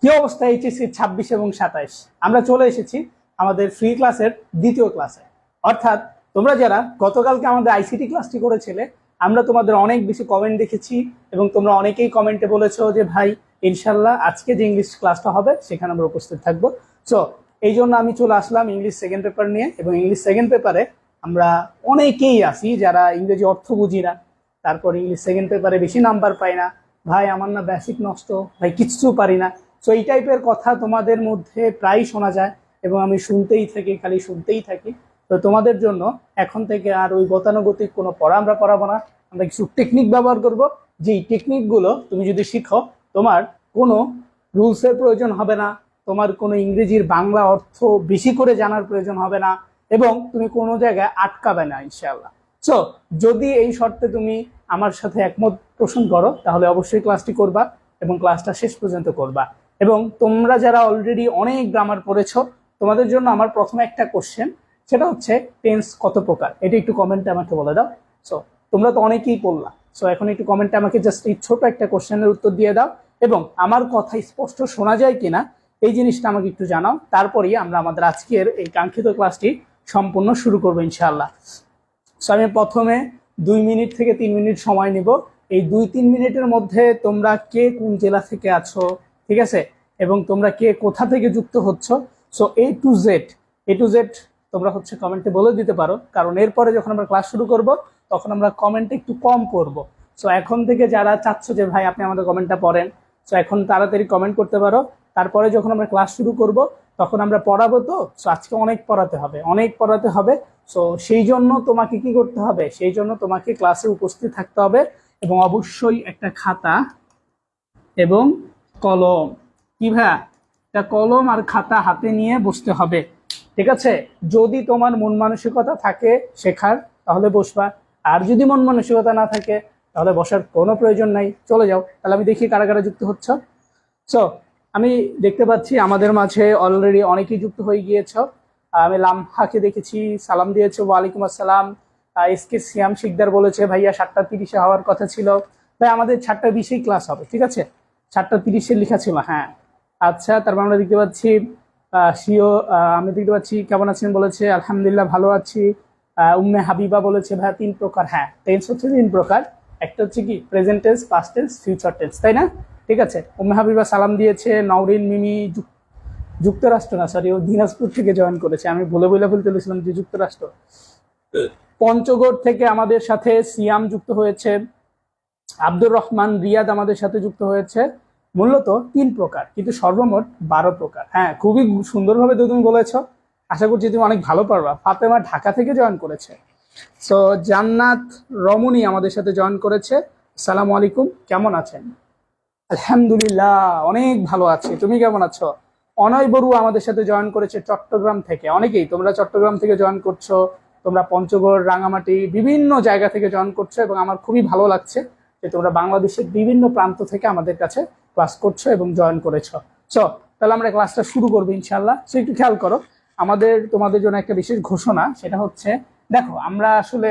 কি অবস্থা এইচএসসি 26 এবং 27? আমরা চলে এসেছি আমাদের ফ্রি ক্লাসের দ্বিতীয় ক্লাসে। অর্থাৎ তোমরা যারা গতকালকে আমাদের আইসিটি ক্লাসটি করেছিলে, আমরা তোমাদের অনেক বেশি কমেন্ট দেখেছি এবং তোমরা অনেকেই কমেন্টে বলেছো যে ভাই ইনশাল্লাহ আজকে যে ইংলিশ ক্লাসটা হবে সেখানে আমরা উপস্থিত থাকবো। সো এই জন্য আমি চলে আসলাম ইংলিশ সেকেন্ড পেপার নিয়ে, এবং ইংলিশ সেকেন্ড পেপারে আমরা অনেকেই আছি যারা ইংরেজি অর্থ বুঝি না, তারপর ইংলিশ সেকেন্ড পেপারে বেশি নাম্বার পাই না, ভাই আমার না বেসিক নষ্ট, ভাই কিচ্ছু পারি না। সো এই টাইপের কথা তোমাদের মধ্যে প্রায় শোনা যায় এবং আমি শুনতেই থাকি, খালি শুনতেই থাকি। তো তোমাদের জন্য এখন থেকে আর ওই গতানুগতিক কোনো পড়া আমরা পড়াবো না, আমরা কিছু টেকনিক ব্যবহার করব। যেই টেকনিকগুলো তুমি যদি শিখো, তোমার কোনো রুলসের প্রয়োজন হবে না, তোমার কোনো ইংরেজির বাংলা অর্থ বেশি করে জানার প্রয়োজন হবে না, এবং তুমি কোনো জায়গায় আটকাবে না ইনশাআল্লাহ। সো যদি এই শর্তে তুমি আমার সাথে একমত পোষণ করো তাহলে অবশ্যই ক্লাসটি করবা এবং ক্লাসটা শেষ পর্যন্ত করবা। এবং তোমরা যারা অলরেডি অনেক গ্রামার পড়েছো, তোমাদের জন্য আমার প্রথমে একটা কোশ্চেন, সেটা হচ্ছে টেন্স কত প্রকার, এটা একটু কমেন্টে আমাকে বলে দাও। সো তোমরা তো অনেকেই পড়লা, সো এখন একটু কমেন্টে আমাকে জাস্ট এই ছোট একটা কোশ্চেনের উত্তর দিয়ে দাও, এবং আমার কথা স্পষ্ট শোনা যায় কিনা এই জিনিসটা আমাকে একটু জানাও। তারপরেই আমরা আমাদের আজকের এই কাঙ্ক্ষিত ক্লাসটি সম্পূর্ণ শুরু করবো ইনশাআল্লাহ। সো আমি প্রথমে 2 মিনিট থেকে 3 মিনিট সময় নিব। এই 2-3 মিনিটের মধ্যে তোমরা কে কোন জেলা থেকে আছো, ঠিক আছে, এবং তোমরা কে কোথা থেকে যুক্ত হচ্ছ, সো এ টু জেড তোমরা হচ্ছে কমেন্টে বলে দিতে পারো, কারণ এরপরে যখন আমরা ক্লাস শুরু করব তখন আমরা কমেন্টে একটু কম করব। সো এখন থেকে যারা চাচ্ছ যে ভাই আপনি আমাদের কমেন্টটা পড়েন, সো এখন তাড়াতাড়ি কমেন্ট করতে পারো। তারপরে যখন আমরা ক্লাস শুরু করব তখন আমরা পড়াবো, তো সো আজকে অনেক পড়াতে হবে। সো সেই জন্য তোমাকে কি করতে হবে, সেই জন্য তোমাকে ক্লাসে উপস্থিত থাকতে হবে এবং অবশ্যই একটা খাতা এবং কলম, কি ভাইয়া, একটা কলম আর খাতা হাতে নিয়ে বসতে হবে, ঠিক আছে। যদি তোমার মন মানসিকতা থাকে শেখার তাহলে বসবা, আর যদি মন মানসিকতা না থাকে তাহলে বসার কোনো প্রয়োজন নাই, চলে যাও। তাহলে আমি দেখি কারা কারা যুক্ত হচ্ছ। সো আমি দেখতে পাচ্ছি আমাদের মাঝে অলরেডি অনেকেই যুক্ত হয়ে গিয়েছ। আমি লামহাকে দেখেছি, সালাম দিয়েছে, ওয়ালাইকুম আসসালাম। এসকে সিয়াম শিকদার বলেছে ভাইয়া 7:30-এ হওয়ার কথা ছিল। ভাই আমাদের 7:20-এই ক্লাস হবে, ঠিক আছে, 7:30-এ লেখা ছিল, হ্যাঁ। আচ্ছা, তারপর আমরা দেখতে পাচ্ছি আমি দেখতে পাচ্ছি কেমন আছেন বলেছে, আলহামদুলিল্লাহ ভালো আছি। উম্মে হাবিবা বলেছে ভাইয়া 3 প্রকার, হ্যাঁ টেন্স হচ্ছে 3 প্রকার, একটা হচ্ছে কি present tense, past tense, future tense, তাই না? ঠিক আছে, উম্মে হাবিবা সালাম দিয়েছে। নওরিন মিমি যুক্তরাষ্ট্র না, সরি, ও দিনাজপুর থেকে জয়েন করেছে, আমি ভুলে ফেলতে বলেছিলাম যে যুক্তরাষ্ট্র। পঞ্চগড় থেকে আমাদের সাথে সিয়াম যুক্ত হয়েছে। আব্দুর রহমান রিয়াদ আমাদের সাথে যুক্ত হয়েছে। মূলত 3 প্রকার কিন্তু সর্বমোট 12 প্রকার। হ্যাঁ, খুবই সুন্দরভাবে তুমি বলেছো, আশা করছি তুমি অনেক ভালো পারবা। ফাতেমা ঢাকা থেকে জয়েন করেছে। সো জান্নাত রমণী আমাদের সাথে জয়েন করেছে। আসসালামু আলাইকুম, কেমন আছেন? আলহামদুলিল্লাহ অনেক ভালো আছি, তুমি কেমন আছো? অনয় বড়ুয়া আমাদের সাথে জয়েন করেছে চট্টগ্রাম থেকে। অনেকেই তোমরা চট্টগ্রাম থেকে জয়েন করছো, তোমরা পঞ্চগড়, রাঙামাটি বিভিন্ন জায়গা থেকে জয়েন করছো, এবং আমার খুবই ভালো লাগছে যে তোমরা বাংলাদেশের বিভিন্ন প্রান্ত থেকে আমাদের কাছে ক্লাস করছো এবং জয়েন করেছো। সো তাহলে আমরা ক্লাসটা শুরু করবো ইনশাল্লাহ। সো একটু খেয়াল করো, আমাদের তোমাদের জন্য একটা বিশেষ ঘোষণা, সেটা হচ্ছে দেখো আমরা আসলে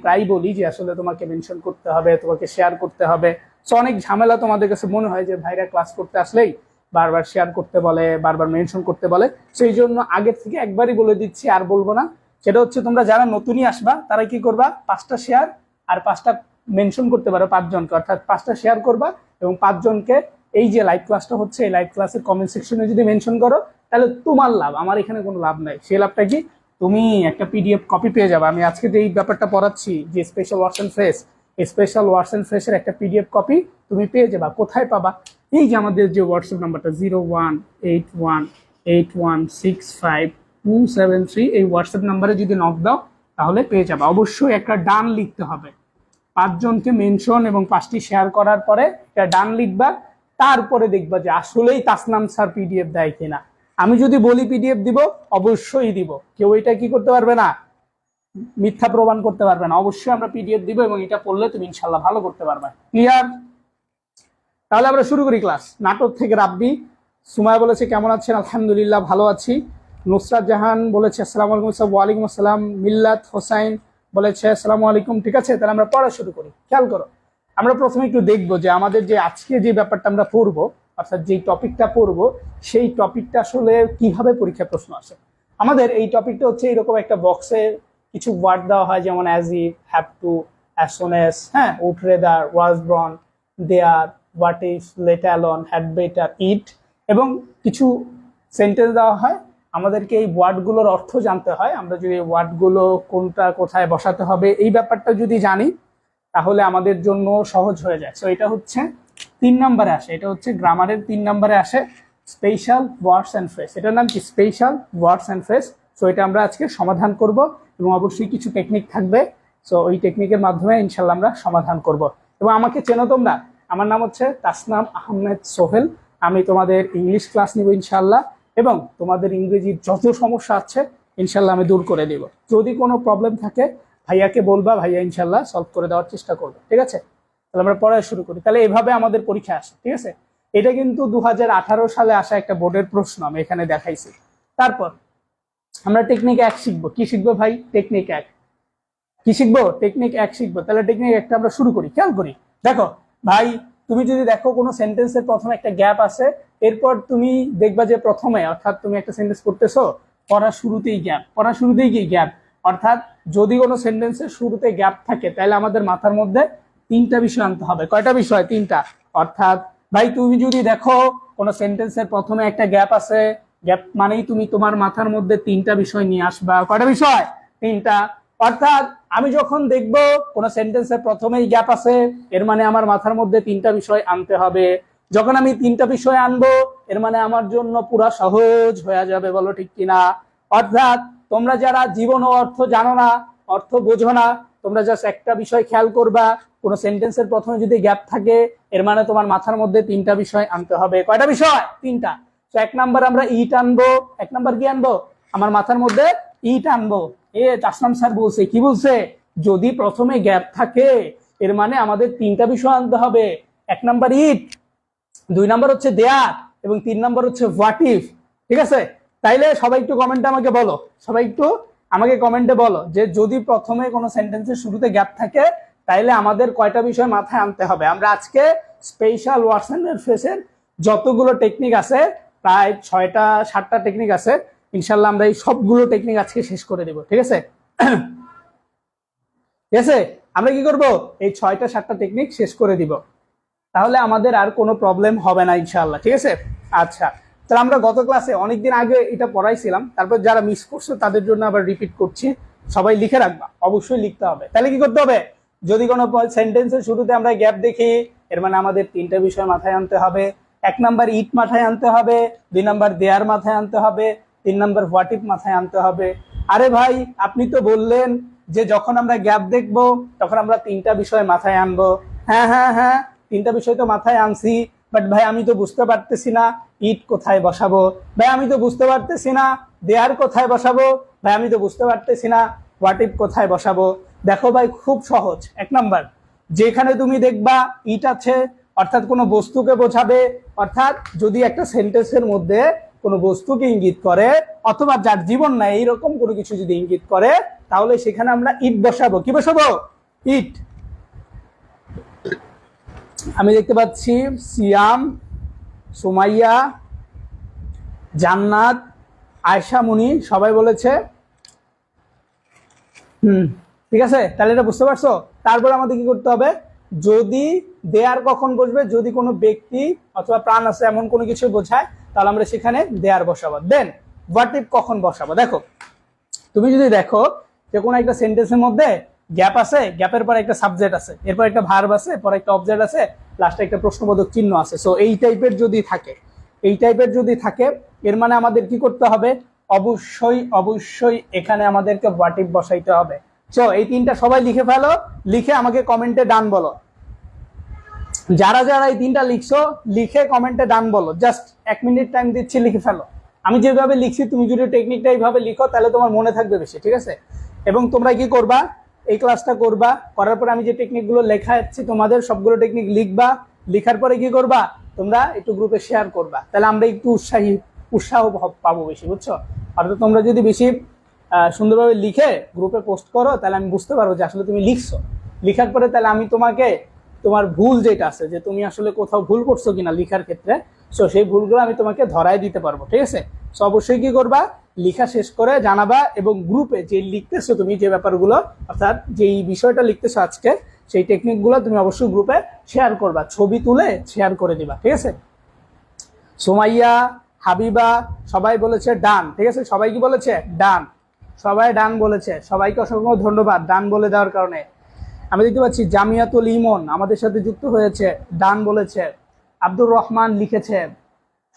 প্রায় বলি যে আসলে তোমাকে মেনশন করতে হবে, তোমাকে শেয়ার করতে হবে। সো অনেক ঝামেলা তোমাদের কাছে মনে হয় যে ভাইরা ক্লাস করতে আসলেই বারবার শেয়ার করতে বলে, বারবার মেনশন করতে বলে। সেই জন্য আগের থেকে একবারই বলে দিচ্ছি, আর বলবো না। সেটা হচ্ছে তোমরা যারা নতুনই আসবা তারা কি করবা, 5টা শেয়ার আর 5টা মেনশন করতে পারো 5 জনকে, অর্থাৎ 5টা শেয়ার করবা এবং 5 জনকে এই যে লাইভ ক্লাসটা হচ্ছে এই লাইভ ক্লাসের কমেন্ট সেকশনে যদি মেনশন করো তাহলে তোমার লাভ, আমার এখানে কোনো লাভ নাই। সেই লাভটা কি, তুমি একটা পিডিএফ কপি পেয়ে যাবে। আমি আজকে যে এই ব্যাপারটা পড়াচ্ছি যে special words and phrase, special words and ফ্রেজের একটা পিডিএফ কপি তুমি পেয়ে যাবা। কোথায় পাবা, এই যে আমাদের যে হোয়াটসঅ্যাপ নাম্বারটা 01818165 273, এই হোয়াটসঅ্যাপ নাম্বারে যদি নক দাও তাহলে পেয়ে যাবে। অবশ্যই একটা ডান লিখতে হবে, 5 জনকে মেনশন এবং 5টি শেয়ার করার পরে একটা ডান লিখবা। তারপরে দেখবা যে আসলেই তাসনাম স্যার পিডিএফ দেয় কিনা। আমি যদি বলি পিডিএফ দিব, অবশ্যই দিব, কেউ এটা কি করতে পারবে না, মিথ্যা প্রমাণ করতে পারবে না। অবশ্যই আমরা পিডিএফ দিব এবং এটা পড়লে তুমি ইনশাল্লাহ ভালো করতে পারবে। ক্লিয়ার? তাহলে আমরা শুরু করি ক্লাস। নাটক থেকে রাব্বি সুমায়া বলেছে কেমন আছেন, আলহামদুলিল্লাহ ভালো আছি। নুসরাত জাহান বলেছে আসসালামু আলাইকুম। ওয়ালাইকুম আসসালাম। মিল্লাত হোসাইন বলেছে আসসালামু আলাইকুম। ঠিক আছে, তাহলে আমরা পড়া শুরু করি। খেয়াল করো, আমরা প্রথমে একটু দেখবো যে আমাদের যে আজকে যে ব্যাপারটা আমরা পড়বো, অর্থাৎ যেই টপিকটা পড়বো সেই টপিকটা আসলে কিভাবে পরীক্ষা প্রশ্ন আসে। আমাদের এই টপিকটা হচ্ছে এরকম একটা বক্সে কিছু ওয়ার্ড দেওয়া হয়, যেমন as if, have to, as soon as, হ্যাঁ, would rather, was born, there, what if, let alone, had better, it, এবং কিছু সেন্টেন্স দেওয়া হয়। আমাদেরকে এই ওয়ার্ডগুলোর অর্থ জানতে হয়। আমরা যদি ওয়ার্ডগুলো কোনটা কোথায় বসাতে হবে এই ব্যাপারটা যদি জানি তাহলে আমাদের জন্য সহজ হয়ে যায়। সো এটা হচ্ছে 3 নম্বরে আসে, এটা হচ্ছে গ্রামারের 3 নম্বরে আসে, স্পেশাল ওয়ার্ডস অ্যান্ড ফ্রেজ। এটার নাম কি? Special words and phrase. So এটা আমরা আজকে সমাধান করব এবং অবশ্যই কিছু টেকনিক থাকবে। সো ওই টেকনিকের মাধ্যমে ইনশাল্লাহ আমরা সমাধান করব। এবং আমাকে চেনো তোমরা, আমার নাম হচ্ছে তাসনাম আহমেদ সোহেল। আমি তোমাদের ইংলিশ ক্লাস নিব ইনশাল্লাহ, এবং তোমাদের ইংরেজির যত সমস্যা আছে ইনশাল্লাহ আমি দূর করে দেব। যদি কোনো প্রবলেম থাকে ভাইয়াকে বলবা, ভাইয়া ইনশাল্লাহ সলভ করে দেওয়ার চেষ্টা করবে। ঠিক আছে, তাহলে আমরা পড়া শুরু করি। তাহলে এভাবে আমাদের পরীক্ষা আসে। ঠিক আছে, এটা কিন্তু 2018 সালে আসা একটা বোর্ডের প্রশ্ন, আমি এখানে দেখাইছি। তারপর আমরা টেকনিক 1 শিখবো। কি শিখবো ভাই? টেকনিক 1। কি শিখবো? টেকনিক 1 শিখবো। তাহলে টেকনিক 1টা আমরা শুরু করি। খেয়াল করি, দেখো ভাই, তুমি যদি দেখো কোনো সেন্টেন্সের প্রথমে একটা গ্যাপ আছে, এরপর তুমি দেখবা যে প্রথমে, অর্থাৎ তুমি একটা সেন্টেন্স পড়তেছো, পড়ার শুরুতেই গ্যাপ, পড়ার শুরুতেই কি গ্যাপ, অর্থাৎ যদি কোনো সেন্টেন্সের শুরুতে গ্যাপ থাকে তাহলে আমাদের মাথার মধ্যে 3টা বিষয় আনতে হবে। কয়টা বিষয়? 3টা। অর্থাৎ ভাই তুমি যদি দেখো কোনো সেন্টেন্সের প্রথমে একটা গ্যাপ আছে, গ্যাপ মানেই তুমি তোমার মাথার মধ্যে 3টা বিষয় নিয়ে আসবা। কয়টা বিষয়? 3টা। অর্থাৎ আমি যখন দেখব কোন সেন্টেন্সের প্রথমেই গ্যাপ আছে, এর মানে আমার মাথার মধ্যে 3টা বিষয় আনতে হবে। যখন আমি 3টা বিষয় আনবো এর মানে আমার জন্য পুরা সহজ হয়ে যাবে। বলো ঠিক কিনা? অর্থাৎ তোমরা যারা জীবন ও অর্থ জানো না, অর্থ বোঝো না, তোমরা জাস্ট একটা বিষয় খেয়াল করবা, কোন সেন্টেন্সের প্রথমে যদি গ্যাপ থাকে এর মানে তোমার মাথার মধ্যে 3টা বিষয় আনতে হবে। কয়টা বিষয়? 3টা। তো 1 নাম্বার আমরা ইট আনবো। 1 নাম্বার কি আনবো? আমার মাথার মধ্যে ইট আনবো। তাসনাম স্যার বলছে, কি বলছে? যদি প্রথমে গ্যাপ থাকে এর মানে আমাদের 3টা বিষয় আনতে হবে। 1 নাম্বার ইট, 2 নাম্বার হচ্ছে দেয়ার, এবং 3 নাম্বার হচ্ছে হোয়াট ইফ। ঠিক আছে, তাইলে সবাই একটু কমেন্টে আমাকে বলো, সবাই একটু আমাকে কমেন্টে বলো যে যদি প্রথমে কোনো সেন্টেন্সের শুরুতে গ্যাপ থাকে তাইলে আমাদের কয়টা বিষয় মাথায় আনতে হবে। আমরা আজকে স্পেশাল ওয়ার্ডস এন্ড ফ্রেজের যতগুলো টেকনিক আছে, প্রায় 6টা 7টা টেকনিক আছে, ইনশাল্লাহ আমরা এই সবগুলো টেকনিক আজকে শেষ করে দেব। ঠিক আছে, ঠিক আছে, আমরা কি করব? এই 6টা 7টা টেকনিক শেষ করে দিব, তাহলে আমাদের আর কোনো প্রবলেম হবে না ইনশাল্লাহ। ঠিক আছে, আচ্ছা, তাহলে আমরা গত ক্লাসে অনেকদিন আগে এটা পড়াইছিলাম, তারপর যারা মিস করছো তাদের জন্য আবার রিপিট করছি। সবাই লিখে রাখবা, অবশ্যই লিখতে হবে। তাহলে কি করতে হবে? যদি কোনো সেন্টেন্সের শুরুতে আমরা গ্যাপ দেখি এর মানে আমাদের 3টা বিষয় মাথায় আনতে হবে। 1 নাম্বার ইট মাথায় আনতে হবে, 2 নাম্বার দেয়ার মাথায় আনতে হবে, 3 নাম্বার হোয়াট ইফ মাথায় আনতে হবে। আরে ভাই, আপনি তো বললেন যে যখন আমরা গ্যাপ দেখবো তখন আমরা 3টা বিষয় মাথায় আনবো। হ্যাঁ হ্যাঁ হ্যাঁ, 3টা বিষয় তো মাথায় আনছি, বাট ভাই আমি তো বুঝতে পারতেছি না ইট কোথায় বসাবো, ভাই আমি তো বুঝতে পারতেছি না দেয়ার কোথায় বসাবো, ভাই আমি তো বুঝতে পারতেছি না হোয়াট ইফ কোথায় বসাবো। দেখো ভাই, খুব সহজ। 1 নাম্বার, যেখানে তুমি দেখবা ইট আছে অর্থাৎ কোনো বস্তুকে বোঝাবে, অর্থাৎ যদি একটা সেন্টেন্সের মধ্যে কোনো বস্তুকে ইঙ্গিত করে অথবা যার জীবন নাই এইরকম কোনো কিছু যদি ইঙ্গিত করে তাহলে সেখানে আমরা ইট বসাবো। কি বসাবো? ইট। আমি দেখতে পাচ্ছি সিয়াম, সুমাইয়া, জান্নাত, আয়শা মুনি সবাই বলেছে ঠিক আছে, তাহলে এটা বুঝতে পারছো। তারপর আমাদের কি করতে হবে? যদি দেয়ার কখন বসবে, যদি কোনো ব্যক্তি অথবা প্রাণ আছে এমন কোনো কিছু বোঝায় তাহলে আমরা সেখানে দেয়ার বসাবো। দেন হোয়াট ইফ কখন বসাবো? দেখো, তুমি যদি দেখো যে কোনো একটা সেন্টেন্সের মধ্যে গ্যাপ আছে, গ্যাপের পর একটা সাবজেক্ট আছে, এরপর একটা ভার্ব আছে, পর একটা অবজেক্ট আছে, লাস্টে একটা প্রশ্নবোধক চিহ্ন আছে। সো এই টাইপের যদি থাকে, এই টাইপের যদি থাকে এর মানে আমাদের কি করতে হবে? অবশ্যই অবশ্যই এখানে আমাদেরকে হোয়াট ইফ বসাইতে হবে। সো এই 3টা সবাই লিখে ফেলো, লিখে আমাকে কমেন্টে ডান বলো। যারা যারা এই 3টা লিখছো লিখে কমেন্টে ডান বলো। জাস্ট 1 মিনিট টাইম দিচ্ছি, লিখে ফেলো। আমি যেভাবে লিখছি তুমি যদি টেকনিকটা এইভাবে লিখো তাহলে তোমার মনে থাকবে বেশি। ঠিক আছে, এবং তোমরা কি করবা? এই ক্লাসটা করবা, করার পরে আমি যে টেকনিকগুলো লেখা যাচ্ছি তোমাদের সবগুলো টেকনিক লিখবা, লিখার পরে কি করবা? তোমরা একটু গ্রুপে শেয়ার করবা, তাহলে আমরা একটু উৎসাহ পাবো বেশি, বুঝছো? অর্থাৎ তোমরা যদি বেশি সুন্দরভাবে লিখে গ্রুপে পোস্ট করো তাহলে আমি বুঝতে পারবো যে আসলে তুমি লিখছো। লিখার পরে তাহলে আমি তোমাকে তোমার ভুল যেটা আছে, যে তুমি আসলে কোথাও ভুল করছো কিনা লিখার ক্ষেত্রে, সো সেই ভুলগুলো আমি তোমাকে ধরাই দিতে পারবো, ঠিক আছে? সো অবশ্যই কি করবা, লেখা শেষ করে জানাবা, এবং গ্রুপে যে লিখতেছো তুমি যে ব্যাপারগুলো, অর্থাৎ যেই বিষয়টা লিখতেছো আজকে, সেই টেকনিকগুলো তুমি অবশ্যই গ্রুপে শেয়ার করবা, ছবি তুলে শেয়ার করে দিবা, ঠিক আছে? সুমাইয়া, হাবিবা সবাই বলেছে ডান, ঠিক আছে? সবাই কি বলেছে? ডান। সবাই ডান বলেছে, সবাইকে অসংখ্য ধন্যবাদ ডান বলে দেওয়ার কারণে। আমি দেখতে পাচ্ছি জামিয়াতুল ইমন আমাদের সাথে যুক্ত হয়েছে, ডান বলেছে। আব্দুর রহমান লিখেছে।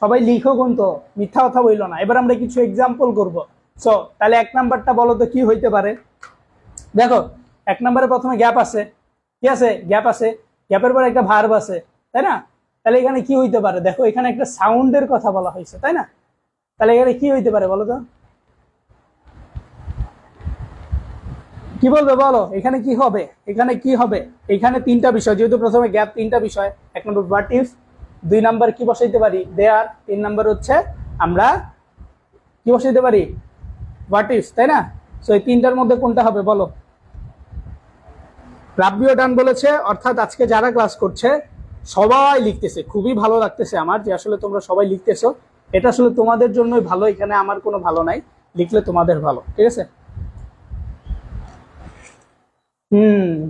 সবাই লিখো কিন্তু, মিথ্যা কথা বললো না। এবার আমরা কিছু এক্সাম্পল করব। সো তাহলে 1 নাম্বারটা বলো তো কি হইতে পারে? দেখো 1 নাম্বারে প্রথমে গ্যাপ আছে, কি আছে? গ্যাপ আছে। গ্যাপের পরে একটা ভার্ব আছে, তাই না? তাহলে এখানে কি হইতে পারে? দেখো এখানে একটা সাউন্ডের কথা বলা হয়েছে, তাই না? তাহলে এখানে কি হইতে পারে বলো তো? কি বলবে বলো, এখানে কি হবে? এখানে কি হবে? এখানে 3টা বিষয়, যেহেতু প্রথমে গ্যাপ 3টা বিষয়। 1 নম্বর হোয়াট ইফ, 2 নাম্বার কি বসাইতে পারি? দেয়ার, 3 নাম্বার হচ্ছে আমরা কি বসাইতে পারি? হোয়াট ইফ, তাই না? সো এই 3টার মধ্যে কোনটা হবে বলো? রাব্বিও ডান বলেছে, অর্থাৎ আজকে যারা ক্লাস করছে সবাই লিখতেছে। খুবই ভালো লাগতেছে আমার যে আসলে তোমরা সবাই লিখতেছো। এটা আসলে তোমাদের জন্যই ভালো, এখানে আমার কোনো ভালো নাই, লিখলে তোমাদের ভালো, ঠিক আছে?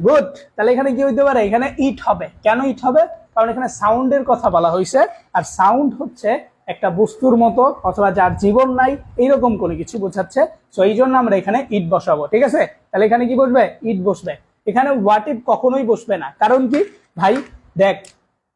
গুড। তাহলে এখানে কি হইতে পারে? এখানে ইট হবে। কেন ইট হবে? কারণ এখানে সাউন্ডের কথা বলা হয়েছে, আর সাউন্ড হচ্ছে একটা বস্তুর মতো অথবা যার জীবন নাই এইরকম কোনো কিছু বোঝাচ্ছে। সো এই জন্য আমরা এখানে ইট বসাবো, ঠিক আছে? তাহলে এখানে কি বসবে? ইট বসবে। এখানে হোয়াট ইফ কখনোই বসবে না, কারণ কি ভাই দেখ,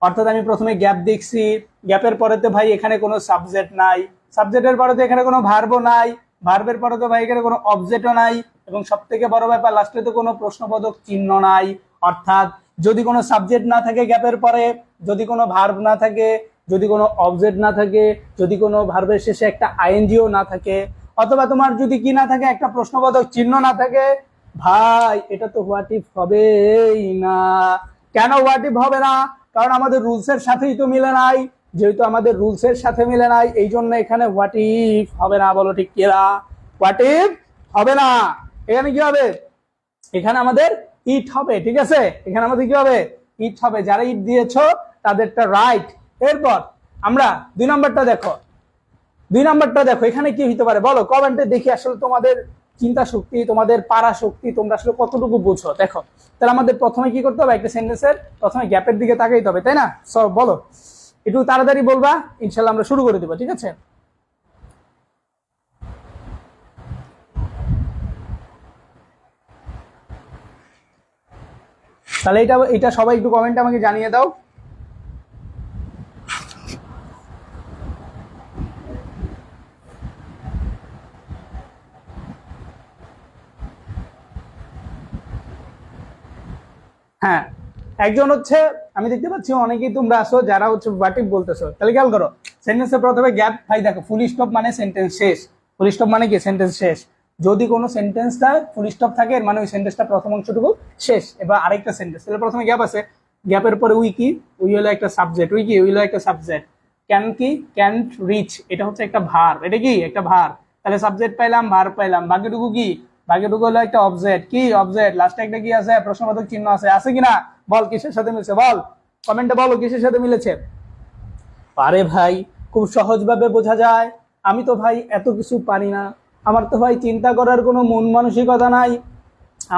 অর্থাৎ আমি প্রথমে গ্যাপ দেখছি, গ্যাপের পরেতে ভাই এখানে কোনো সাবজেক্ট নাই, সাবজেক্টের পরেতে এখানে কোনো ভার্বও নাই, ভার্বের পরে তো ভাই এখানে কোনো অবজেক্টও নাই, এবং সব থেকে বড় ব্যাপার লাস্টে তো কোনো প্রশ্নবোধক চিহ্ন নাই। অর্থাৎ যদি কোনো সাবজেক্ট না থাকে গ্যাপের পরে, যদি কোনো ভার্ব না থাকে, যদি কোনো অবজেক্ট না থাকে, যদি কোনো ভার্বের শেষে একটা আইএনজিও না থাকে, অথবা তোমার যদি কি না থাকে, একটা প্রশ্নবোধক চিহ্ন না থাকে, ভাই এটা তো হোয়াট ইফ হবেই না। কেন হোয়াট ইফ হবে না? কারণ আমাদের রুলসের সাথেই তো মিলে নাই। যেহেতু আমাদের রুলসের সাথে মিলে নাই, এই জন্য এখানে হোয়াট ইফ হবে না। বলো ঠিক কিনা? হোয়াট ইফ হবে না। এখানে কি হবে? এখানে আমাদের ইট হবে, ঠিক আছে? এখানে আমাদের কি হবে? ইট হবে। যারা ইট দিয়েছো তাদেরটা রাইট। এরপর আমরা 2 নাম্বারটা দেখো। 2 নাম্বারটা দেখো, এখানে কি হইতে পারে বলো? কমেন্টে দেখি আসলে তোমাদের চিন্তা শক্তি, তোমাদের পারা শক্তি, তোমরা আসলে কতটুকু বুঝো দেখো। তাহলে আমাদের প্রথমে কি করতে হবে? একটা সেন্টেন্সের প্রথমে গ্যাপের দিকে তাকাইতে হবে, তাই না? সব বলো, একটু তাড়াতাড়ি বলবা, ইনশাল্লাহ আমরা শুরু করে দেবো, ঠিক আছে? তাহলে এটা সবাই একটু কমেন্টে আমাকে জানিয়ে দাও। হ্যাঁ, একজন হচ্ছে, আমি দেখতে পাচ্ছি অনেকেই তোমরা আসো যারা হচ্ছে হোয়াট ইফ বলতেছো। তাহলে খেয়াল করো, সেন্টেন্সের প্রথমে গ্যাপ, ভাই দেখো ফুল স্টপ মানে সেন্টেন্স শেষ। ফুল স্টপ মানে কি? সেন্টেন্স শেষ। যদি কোনো সেন্টেন্সটা ফুল স্টপ থাকে এর মানে ওই সেন্টেন্সটা প্রথম অংশটুকু শেষ। এবার আরেকটা সেন্টেন্স, তাহলে প্রথমে গ্যাপ আছে, গ্যাপের পরে উই কি? উই হলো একটা সাবজেক্ট, উই কি? উই হলো একটা সাবজেক্ট। ক্যান কি? ক্যান্ট রিচ, এটা হচ্ছে একটা ভার্ব। এটা কি? একটা ভার্ব। তাহলে সাবজেক্ট পাইলাম, ভার্ব পাইলাম, বাকিটুকু কি? বাকিটুকু হলো একটা অবজেক্ট। কি অবজেক্ট? লাস্টে একটা কি আছে? প্রশ্নবোধক চিহ্ন আছে। আছে কিনা বল? কিসের সাথে মিলছে বল? কমেন্টে বলো কিসের সাথে মিলেছে। আরে ভাই খুব সহজভাবে বোঝা যায়। আমি তো ভাই এত কিছু পারি না, আমার তো ভাই চিন্তা করার কোনো মন মানসিকতা নাই,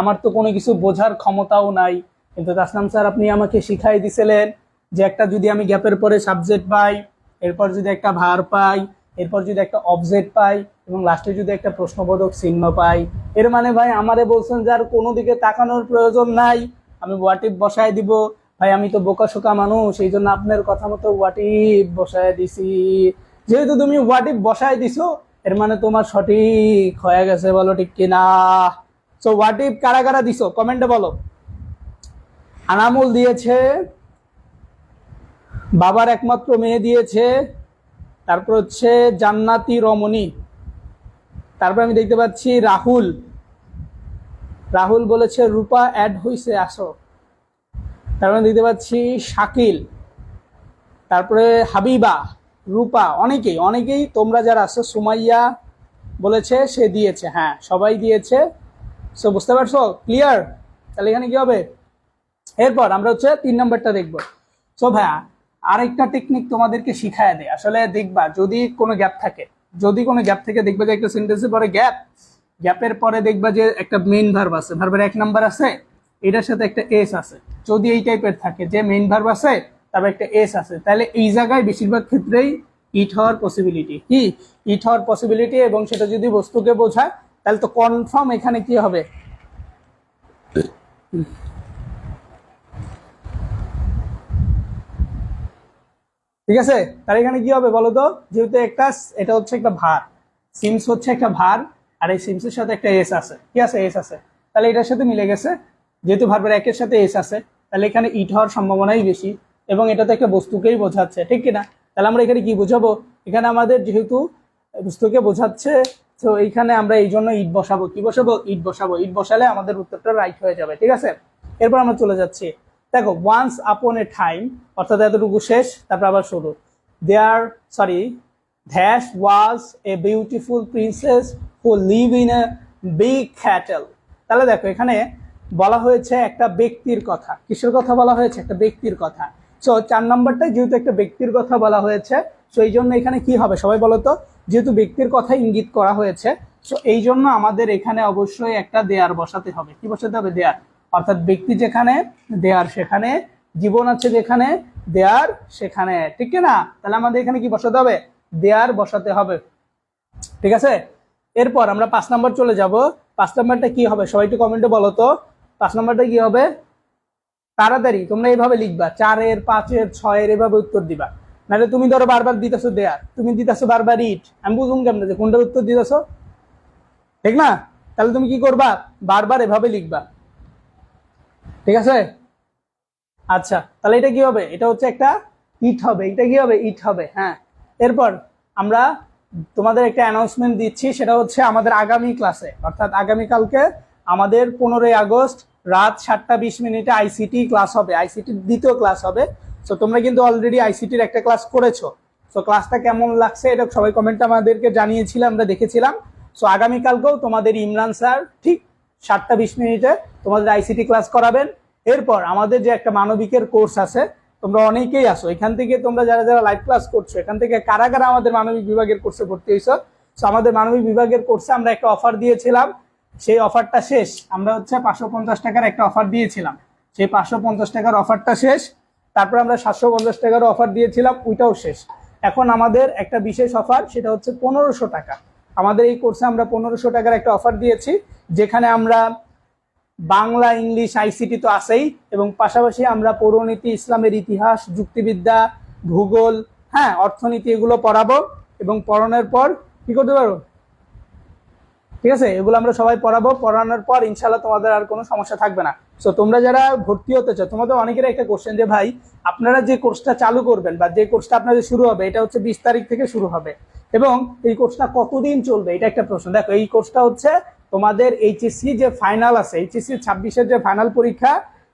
আমার তো কোনো কিছু বোঝার ক্ষমতাও নাই। কিন্তু তাসনাম স্যার আপনি আমাকে শিখাই দিছিলেন যে একটা যদি আমি গ্যাপের পরে সাবজেক্ট পাই, এরপর যদি একটা ভার পাই, এরপর যদি একটা অবজেক্ট পাই, এবং লাস্টে যদি একটা প্রশ্নবোধক চিহ্ন পাই, এর মানে ভাই আমারে বলছেন যে আর কোনো দিকে তাকানোর প্রয়োজন নাই, আমি হোয়াট ইফ বসায় দিব। ভাই আমি তো বোকা শোকা মানুষ, এই জন্য আপনার কথা মতো হোয়াট ইফ বসায় দিছি। যেহেতু তুমি হোয়াট ইফ বসায় দিছো, এর মানে তোমার সঠিক হয়ে গেছে। বলো ঠিক কিনা? সো হোয়াট ইফ কারা কারা দিছো কমেন্টে বলো। আনামুল দিয়েছে, বাবার একমাত্র মেয়ে দিয়েছে, তারপর হচ্ছে জান্নাতি রমণী, তারপর আমি দেখতে পাচ্ছি রাহুল, রাহুল বলেছে রূপা অ্যাড হইছে আসো, তারপরে দেখতে পাচ্ছি শাকিল, তারপরে হাবিবা, রূপা, অনেকেই অনেকেই তোমরা যারা আছো, সুমাইয়া বলেছে সে দিয়েছে, হ্যাঁ সবাই দিয়েছে। সো বুঝতে পারছো? ক্লিয়ার? তাহলে এখানে কি হবে? এরপর আমরা হচ্ছে 3 নাম্বারটা দেখবো। সো ভাইয়া আরেকটা টেকনিক তোমাদেরকে শিখায় দেয়। আসলে দেখবা যদি কোনো গ্যাপ থাকে, দেখবে যে একটা সেন্টেন্সের পরে গ্যাপের পরে দেখবা যে একটা মেইন ভার্ব আছে, ভার্বের 1 নাম্বার আছে, এটার সাথে একটা এস আছে। যদি এই টাইপের থাকে যে মেইন ভার্ব আছে তারপর একটা এস আছে, তাহলে এই জায়গায় বেশিরভাগ ক্ষেত্রেই ইট হওয়ার পসিবিলিটি এবং সেটা যদি বস্তুকে বোঝায় তাহলে তো কনফার্ম এখানে কি হবে, ঠিক আছে। তাহলে এখানে কি হবে বলো তো, যেহেতু এটা হচ্ছে একটা ভার, সিমস হচ্ছে একটা ভার, আর এই সিমসের সাথে একটা এস আছে, কি আছে, এস আছে, তাহলে এটার সাথে মিলে গেছে। যেহেতু ভার্বের 1 এর সাথে এস আছে, তাহলে এখানে ইট হওয়ার সম্ভাবনাই বেশি, এবং এটা তো একটা বস্তুকেই বোঝাচ্ছে, ঠিক কিনা। তাহলে আমরা এখানে কি বোঝাবো, এখানে আমাদের যেহেতু বস্তুকে বোঝাচ্ছে, তো এইখানে আমরা এই জন্য ইট বসাবো, ইট বসালে আমাদের উত্তরটা রাইট হয়ে যাবে, ঠিক আছে। এরপর আমরা চলে যাচ্ছি, দেখো ওয়ান্স আপন এ টাইম, অর্থাৎ এতটুকু শেষ, তারপর আবার শুরু। There was a beautiful princess who lived in a big castle. তাহলে দেখো এখানে বলা হয়েছে একটা ব্যক্তির কথা, কিসের কথা বলা হয়েছে, একটা ব্যক্তির কথা। সো 4 নম্বরটা যেহেতু একটা ব্যক্তির কথা বলা হয়েছে, সো এই জন্য এখানে কি হবে সবাই বলো তো, যেহেতু ব্যক্তির কথা ইঙ্গিত করা হয়েছে, সো এই জন্য আমাদের এখানে অবশ্যই একটা দেয়ার বসাতে হবে। কি বসাতে হবে, দেয়ার। অর্থাৎ ব্যক্তি যেখানে, দেয়ার সেখানে, জীবন আছে যেখানে, দেয়ার সেখানে, ঠিক না। তাহলে আমাদের এখানে কি বসাতে হবে, দেয়ার বসাতে হবে, ঠিক আছে। এরপর আমরা 5 নম্বর চলে যাব। 5 নম্বরটা কি হবে সবাই একটু কমেন্টে বলো তো, 5 নম্বরটা কি হবে। তাড়াতাড়ি তোমরা এইভাবে লিখবা, 4 এর 5 এর 6 এর এভাবে উত্তর দিবা। নাহলে তুমি ধরো বারবার দিতেছো দেয়ার, তুমি দিতেছো বারবার ইট, আমি বুঝুম কেমন যে কোনটার উত্তর দিতেছো, ঠিক না। তাহলে তুমি কি করবা, বারবার এভাবে লিখবা, ঠিক আছে। আচ্ছা, তাহলে এটা কি হবে, এটা হচ্ছে একটা ইট হবে, এটা কি হবে, ইট হবে, হ্যাঁ। এরপর আমরা তোমাদের একটা অ্যানাউন্সমেন্ট দিচ্ছি, সেটা হচ্ছে আমাদের আগামী ক্লাসে, অর্থাৎ আগামীকালকে আমাদের 15ই আগস্ট রাত 7:20 আইসিটি ক্লাস হবে, আইসিটির দ্বিতীয় ক্লাস হবে। তো তোমরা কিন্তু অলরেডি আইসিটির একটা ক্লাস করেছো, তো ক্লাসটা কেমন লাগছে এটা সবাই কমেন্টে আমাদেরকে জানিয়েছিল, আমরা দেখেছিলাম। সো আগামীকালকেও তোমাদের ইমরান স্যার ঠিক 7:20 তোমাদের আইসিটি ক্লাস করাবেন। এরপর আমাদের যে একটা মানবিকের কোর্স আছে, তোমরা অনেকেই আসো এখান থেকে, তোমরা যারা যারা লাইভ ক্লাস করছো এখান থেকে কারা কারা আমাদের মানবিক বিভাগের কোর্সে ভর্তি হয়েছো। তো আমাদের মানবিক বিভাগের কোর্সে আমরা একটা অফার দিয়েছিলাম, সেই অফারটা শেষ। আমরা হচ্ছে 550 টাকার একটা অফার দিয়েছিলাম, সেই 550 টাকার অফারটা শেষ। তারপর আমরা 750 টাকার অফার দিয়েছিলাম, ওইটাও শেষ। এখন আমাদের একটা বিশেষ অফার, সেটা হচ্ছে 1500 টাকা। আমাদের এই কোর্সে আমরা 1500 টাকার একটা অফার দিয়েছি, যেখানে আমরা বাংলা, ইংলিশ, আইসিটি তো আছেই, এবং পাশাপাশি আমরা পৌরনীতি, ইসলামের ইতিহাস, যুক্তিবিদ্যা, ভূগোল, হ্যাঁ, অর্থনীতি, এগুলো পড়াবো। এবং পড়ানোর পর কি করতে পারবো, ঠিক আছে, এগুলো আমরা সবাই পড়াবো। পড়ানোর পর ইনশাল্লাহ তোমাদের আর কোনো সমস্যা থাকবে না। সো তোমরা যারা ভর্তি হতে চাও, তোমাদের অনেকের একটা কোশ্চেন যে ভাই আপনারা যে কোর্সটা চালু করবেন বা যে কোর্সটা আপনাদের শুরু হবে, এটা হচ্ছে 20 তারিখ থেকে শুরু হবে, এবং এই কোর্সটা কতদিন চলবে, এটা একটা প্রশ্ন। দেখো এই কোর্সটা হচ্ছে তোমাদের এইচএসসি যে ফাইনাল আছে, এইচএসসি 26-এর যে ফাইনাল পরীক্ষা,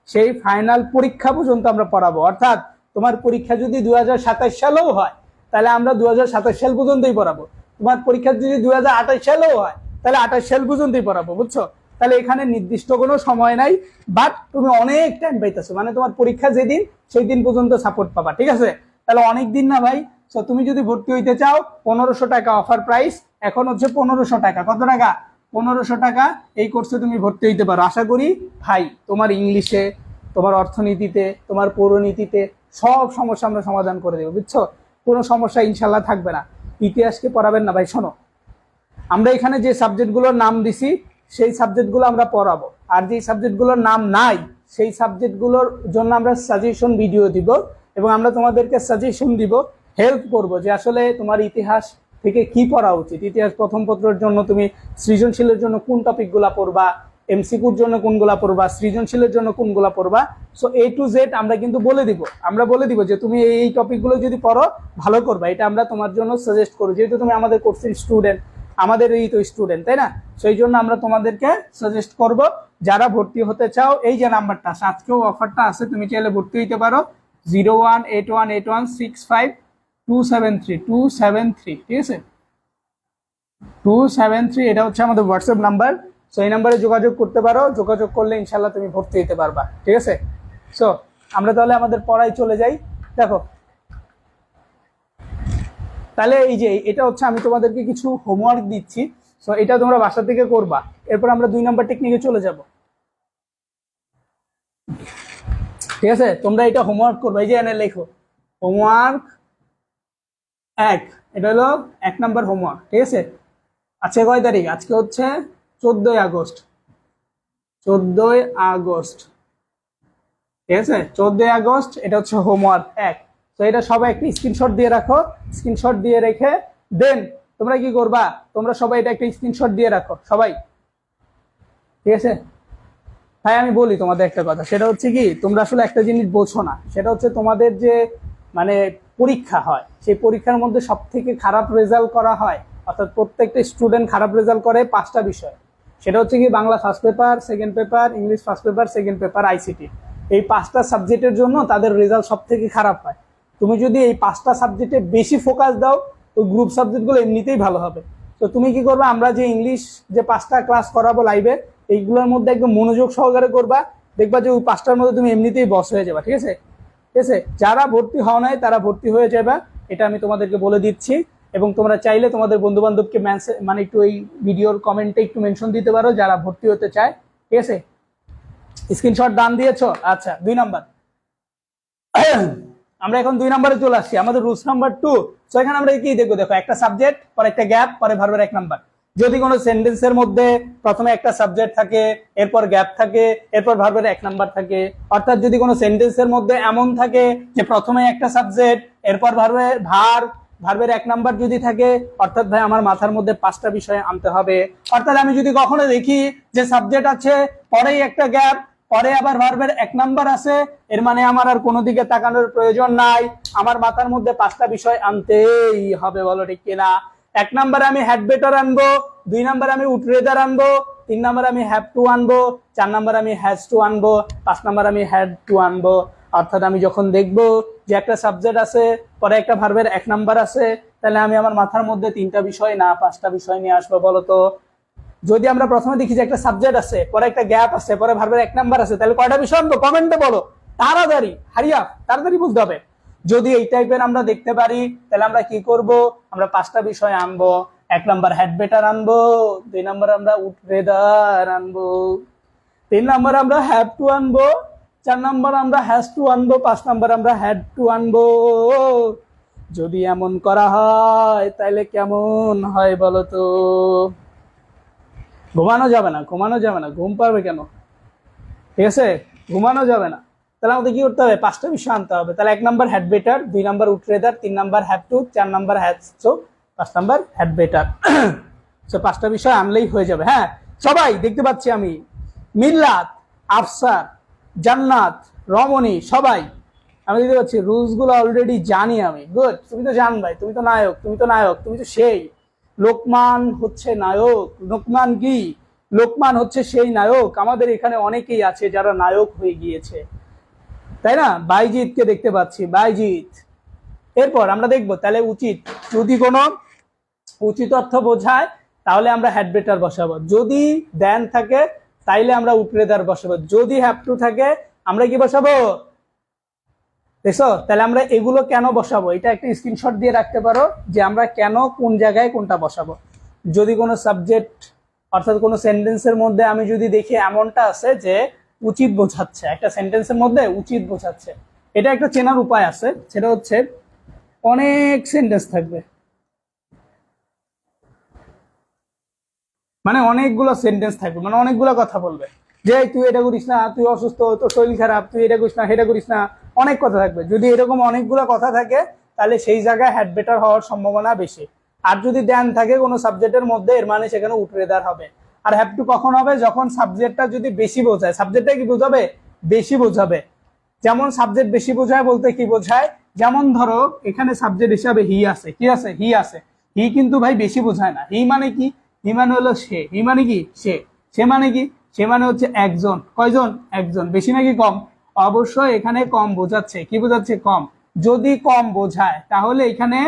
সেই ফাইনাল পরীক্ষা পর্যন্ত আমরা পড়াবো। অর্থাৎ তোমার পরীক্ষা যদি 2027 সালেও হয়, তাহলে আমরা 2027 সাল পর্যন্তই পড়াবো। তোমার পরীক্ষা যদি 2028 সালেও হয়, তাহলে 28 সাল পর্যন্তই পড়াবো, বুঝছো। তাহলে এখানে নির্দিষ্ট কোনো সময় নাই, বাট তুমি অনেক টাইম পাইতেছো, মানে তোমার পরীক্ষা যেদিন সেই দিন পর্যন্ত সাপোর্ট পাবা, ঠিক আছে। তাহলে অনেক দিন না ভাই। তো তুমি যদি ভর্তি হইতে চাও, 1500 টাকা অফার প্রাইস, এখন হচ্ছে 1500 টাকা। কত টাকা, 1500 টাকা। এই কোর্সে তুমি ভর্তি হইতে পারো। আশা করি ভাই তোমার ইংলিশে, তোমার অর্থনীতিতে, তোমার পৌরনীতিতে সব সমস্যা আমরা সমাধান করে দেবো, বুঝছো। কোনো সমস্যা ইনশাল্লাহ থাকবে না। ইতিহাসকে পড়াবেন না ভাই, শোনো, আমরা এখানে যে সাবজেক্টগুলোর নাম দিছি সেই সাবজেক্টগুলো আমরা পড়াবো, আর যে সাবজেক্টগুলোর নাম নাই সেই সাবজেক্টগুলোর জন্য আমরা সাজেশন ভিডিও দিব, এবং আমরা তোমাদেরকে সাজেশন দিব, হেল্প করব যে আসলে তোমার ইতিহাস থেকে কি পড়া উচিত। ইতিহাস প্রথম পত্রের জন্য তুমি সৃজনশীলের জন্য কোন টপিকগুলা পড়বা, এমসিকিউর জন্য কোনগুলা পড়বা, সৃজনশীলের জন্য কোনগুলা পড়বা। সো A to Z আমরা কিন্তু বলে দিব যে তুমি এই টপিকগুলো যদি পড়ো ভালো করবা, এটা আমরা তোমার জন্য সাজেস্ট করব, যেহেতু তুমি আমাদের কোর্সের স্টুডেন্ট, আমাদের এই তো স্টুডেন্ট, তাই না। সেই জন্য আমরা তোমাদেরকে সাজেস্ট করব। যারা ভর্তি হতে চাও, এই যে নাম্বারটা আজকেও অফারটা আছে, তুমি চাইলে ভর্তি হইতে পারো। 01818165273 ঠিক আছে, 273, এটা হচ্ছে আমাদের হোয়াটসঅ্যাপ নাম্বার। সো এই নাম্বারে যোগাযোগ করতে পারো, যোগাযোগ করলে ইনশাল্লাহ তুমি ভর্তি হতে পারবা, ঠিক আছে। সো আমরা তাহলে আমাদের পড়ায় চলে যাই। দেখো তাহলে এই যে এটা হচ্ছে আমি তোমাদেরকে কিছু হোমওয়ার্ক দিচ্ছি, সো এটা তোমরা বাসা থেকে করবা। এরপর আমরা 2 নাম্বার টেকনিকে চলে যাব। ঠিক আছে, তোমরা এটা হোমওয়ার্ক করবে, এই যে এনে লেখো হোমওয়ার্ক 1, এটা হলো 1 নাম্বার হোমওয়ার্ক। ঠিক আছে, আজকে কয় তারিখ? আজকে হচ্ছে 14ই আগস্ট। 14ই আগস্ট, ঠিক আছে, 14ই আগস্ট। এটা হচ্ছে হোমওয়ার্ক 1। তো এটা সবাই একটা স্ক্রিনশট দিয়ে রাখো। স্ক্রিনশট দিয়ে রেখে দেন তোমরা কি করবা, তোমরা সবাই এটা একটা স্ক্রিনশট দিয়ে রাখো সবাই। ঠিক আছে ভাই, আমি বলি তোমাদের একটা কথা, সেটা হচ্ছে কি, তোমরা আসলে একটা জিনিস বোঝো না, সেটা হচ্ছে তোমাদের যে মানে পরীক্ষা হয়, সেই পরীক্ষার মধ্যে সব থেকে খারাপ রেজাল্ট করা হয়, অর্থাৎ প্রত্যেকটা স্টুডেন্ট খারাপ রেজাল্ট করে 5টা বিষয়। সেটা হচ্ছে কি, Bangla first paper, second paper, English first paper, second paper, ICT. এই 5টা সাবজেক্টের জন্য তাদের রেজাল্ট সব থেকে খারাপ হয়। তুমি যদি এই 5টা সাবজেক্টে বেশি ফোকাস দাও, ওই গ্রুপ সাবজেক্টগুলো এমনিতেই ভালো হবে। তো তুমি কি করবে, আমরা যে ইংলিশ যে 5টা ক্লাস করাবো লাইভে, এইগুলোর মধ্যে একদম মনোযোগ সহকারে করবা, দেখবা যে ওই 5টার মধ্যে তুমি এমনিতেই বস হয়ে যাবা। ঠিক আছে, ঠিক আছে, যারা ভর্তি হও নাই তারা ভর্তি হয়ে যাবে, এটা আমি তোমাদেরকে বলে দিচ্ছি। এবং তোমরা চাইলে তোমাদের বন্ধু বান্ধবকে মানে একটু এই ভিডিওর কমেন্টে একটু মেনশন দিতে পারো যারা ভর্তি হতে চায়। ঠিক আছে, স্ক্রিনশট ডান দিয়েছো? আচ্ছা, 2 নাম্বার। আমরা এখন 2 নাম্বারে চলে আসছি, আমাদের রুলস নাম্বার 2। তো এখানে আমরা কি দেখবো, দেখো একটা সাবজেক্ট, পরে একটা গ্যাপ, পরে ভার্বের 1 নাম্বার। যদি কোনো সেন্টেন্সের মধ্যে প্রথমে একটা সাবজেক্ট থাকে, এরপর গ্যাপ থাকে, এরপর ভার্বের 1 নাম্বার থাকে, অর্থাৎ যদি কোনো সেন্টেন্সের মধ্যে এমন থাকে যে প্রথমে একটা সাবজেক্ট, এরপর ভার্বের 1 নাম্বার যদি থাকে, অর্থাৎ ভাই আমার মাথার মধ্যে 5টা বিষয় আনতে হবে। অর্থাৎ আমি যদি কখনো দেখি যে সাবজেক্ট আছে, পরেই একটা গ্যাপ, পরে আবার ভার্বের 1 নাম্বার আছে, এর মানে আমার আর কোনো দিকে তাকানোর প্রয়োজন নাই, আমার মাথার মধ্যে 5টা বিষয় আনতেই হবে। বলো ঠিক কিনা? 1 নাম্বারে আমি হ্যাড বেটার আনবো, 2 নাম্বারে আমি উড রেদার আনবো, 3 নাম্বারে আমি হ্যাভ টু আনবো, 4 নাম্বারে আমি হ্যাজ টু আনবো, 5 নাম্বারে আমি হ্যাড টু আনবো। অর্থাৎ আমি যখন দেখবো যে একটা সাবজেক্ট আছে, পরে একটা ভার্বের 1 নাম্বার আছে, তাহলে আমি আমার মাথার মধ্যে 3টা বিষয় না 5টা বিষয় নিয়ে আসবো। বলতো, যদি আমরা প্রথমে দেখি যে একটা সাবজেক্ট আছে, পরে একটা গ্যাপ আছে, পরে ভার্বের 1 নাম্বার আছে, তাহলে কয়টা বিষয় আনবো? কমেন্টে বলো, তাড়াতাড়ি, হারিয়া তাড়াতাড়ি বলতে হবে। যদি এই টাইপের আমরা দেখতে পারি, তাহলে আমরা কি করব, আমরা 5টা বিষয় আনবো। 1 নাম্বার হ্যাড বেটার আনবো, 2 নাম্বার আমরা উড রেদার আনবো, 3 নাম্বার আমরা হ্যাভ টু আনবো, 4 নাম্বার আমরা হ্যাজ টু আনবো, 5 নাম্বার আমরা হ্যাড টু আনবো। যদি এমন করা হয় তাহলে কেমন হয় বলো তো? ঘুমানো যাবে না, ঘুমানো যাবে না, ঘুম পারবে কেন? ঠিক আছে, ঘুমানো যাবে না। তাহলে আমাদের কি করতে হবে? 5টা বিষয় আনতে হবে। তাহলে 1 number had better, 2 number would rather, 3 number have to, 4 number has to, 5 number had better. So 5টা বিষয় আনলেই হয়ে যাবে। হ্যাঁ, সবাই দেখতে পাচ্ছি আমি, মিল্লাত, আফসার, জান্নাত, রমণী, সবাই আমি দেখতে পাচ্ছি। রুলস গুলো অলরেডি জানি আমি। গুড, তুমি তো জানবাই, তুমি তো নায়ক, তুমি তো নায়ক, তুমি তো সেই লোকমান হচ্ছে নায়ক। লোকমান কি? লোকমান হচ্ছে সেই নায়ক। আমাদের এখানে অনেকেই আছে যারা নায়ক হয়ে গিয়েছে, তাই না? বাইজিৎকে দেখতে পাচ্ছি, বাইজিৎ। এরপর আমরা দেখবো তাহলে উচিত, যদি কোনো উচিত অর্থ বোঝায় তাহলে আমরা হ্যাড বেটার বসাবো, যদি দেন থাকে তাইলে আমরা উটরেদার বসাবো, যদি হ্যাভ টু থাকে আমরা কি বসাবো? দেখছো? তাহলে আমরা এগুলো কেন বসাবো, এটা একটা স্ক্রিনশট দিয়ে রাখতে পারো যে আমরা কেন কোন জায়গায় কোনটা বসাবো। যদি কোনো সাবজেক্ট অর্থাৎ কোনো সেন্টেন্সের মধ্যে আমি যদি দেখি এমনটা আছে যে উচিত বোঝাচ্ছে, একটা সেন্টেন্সের মধ্যে উচিত বোঝাচ্ছে, এটা একটা চেনার উপায় আছে। সেটা হচ্ছে অনেক সেন্টেন্স থাকবে, মানে অনেকগুলো সেন্টেন্স থাকবে, মানে অনেকগুলো কথা বলবে যে তুই এটা করিস না, তুই অসুস্থ, তোর শরীর খারাপ, তুই এটা করিস না, সেটা করিস না, অনেক কথা থাকবে। যদি এরকম অনেকগুলো কথা থাকে তাহলে সেই জায়গায় হ্যাড বেটার হওয়ার সম্ভাবনা বেশি। আর যদি দেন থাকে কোনো সাবজেক্টের মধ্যে, এর মানে সেখানে উটরেদার হবে। আর হ্যাভ টু কখন হবে? যখন সাবজেক্টটা যদি বেশি বোঝায়। সাবজেক্টটা কি বোঝাবে? বেশি বোঝাবে। যেমন সাবজেক্ট বেশি বোঝায় বলতে কি বোঝায়, যেমন ধরো এখানে সাবজেক্ট হিসাবে হি আছে, কি আছে? হি আছে। হি কিন্তু ভাই বেশি বোঝায় না। হি মানে কি? হি মানে হলো সে। হি মানে কি? সে। সে মানে কি? সে মানে হচ্ছে একজন। কয়জন? একজন। বেশি নাকি কম? অবশ্যই এখানে কম বোঝাচ্ছে। কি বোঝাচ্ছে? কম। যদি কম বোঝায় তাহলে এখানে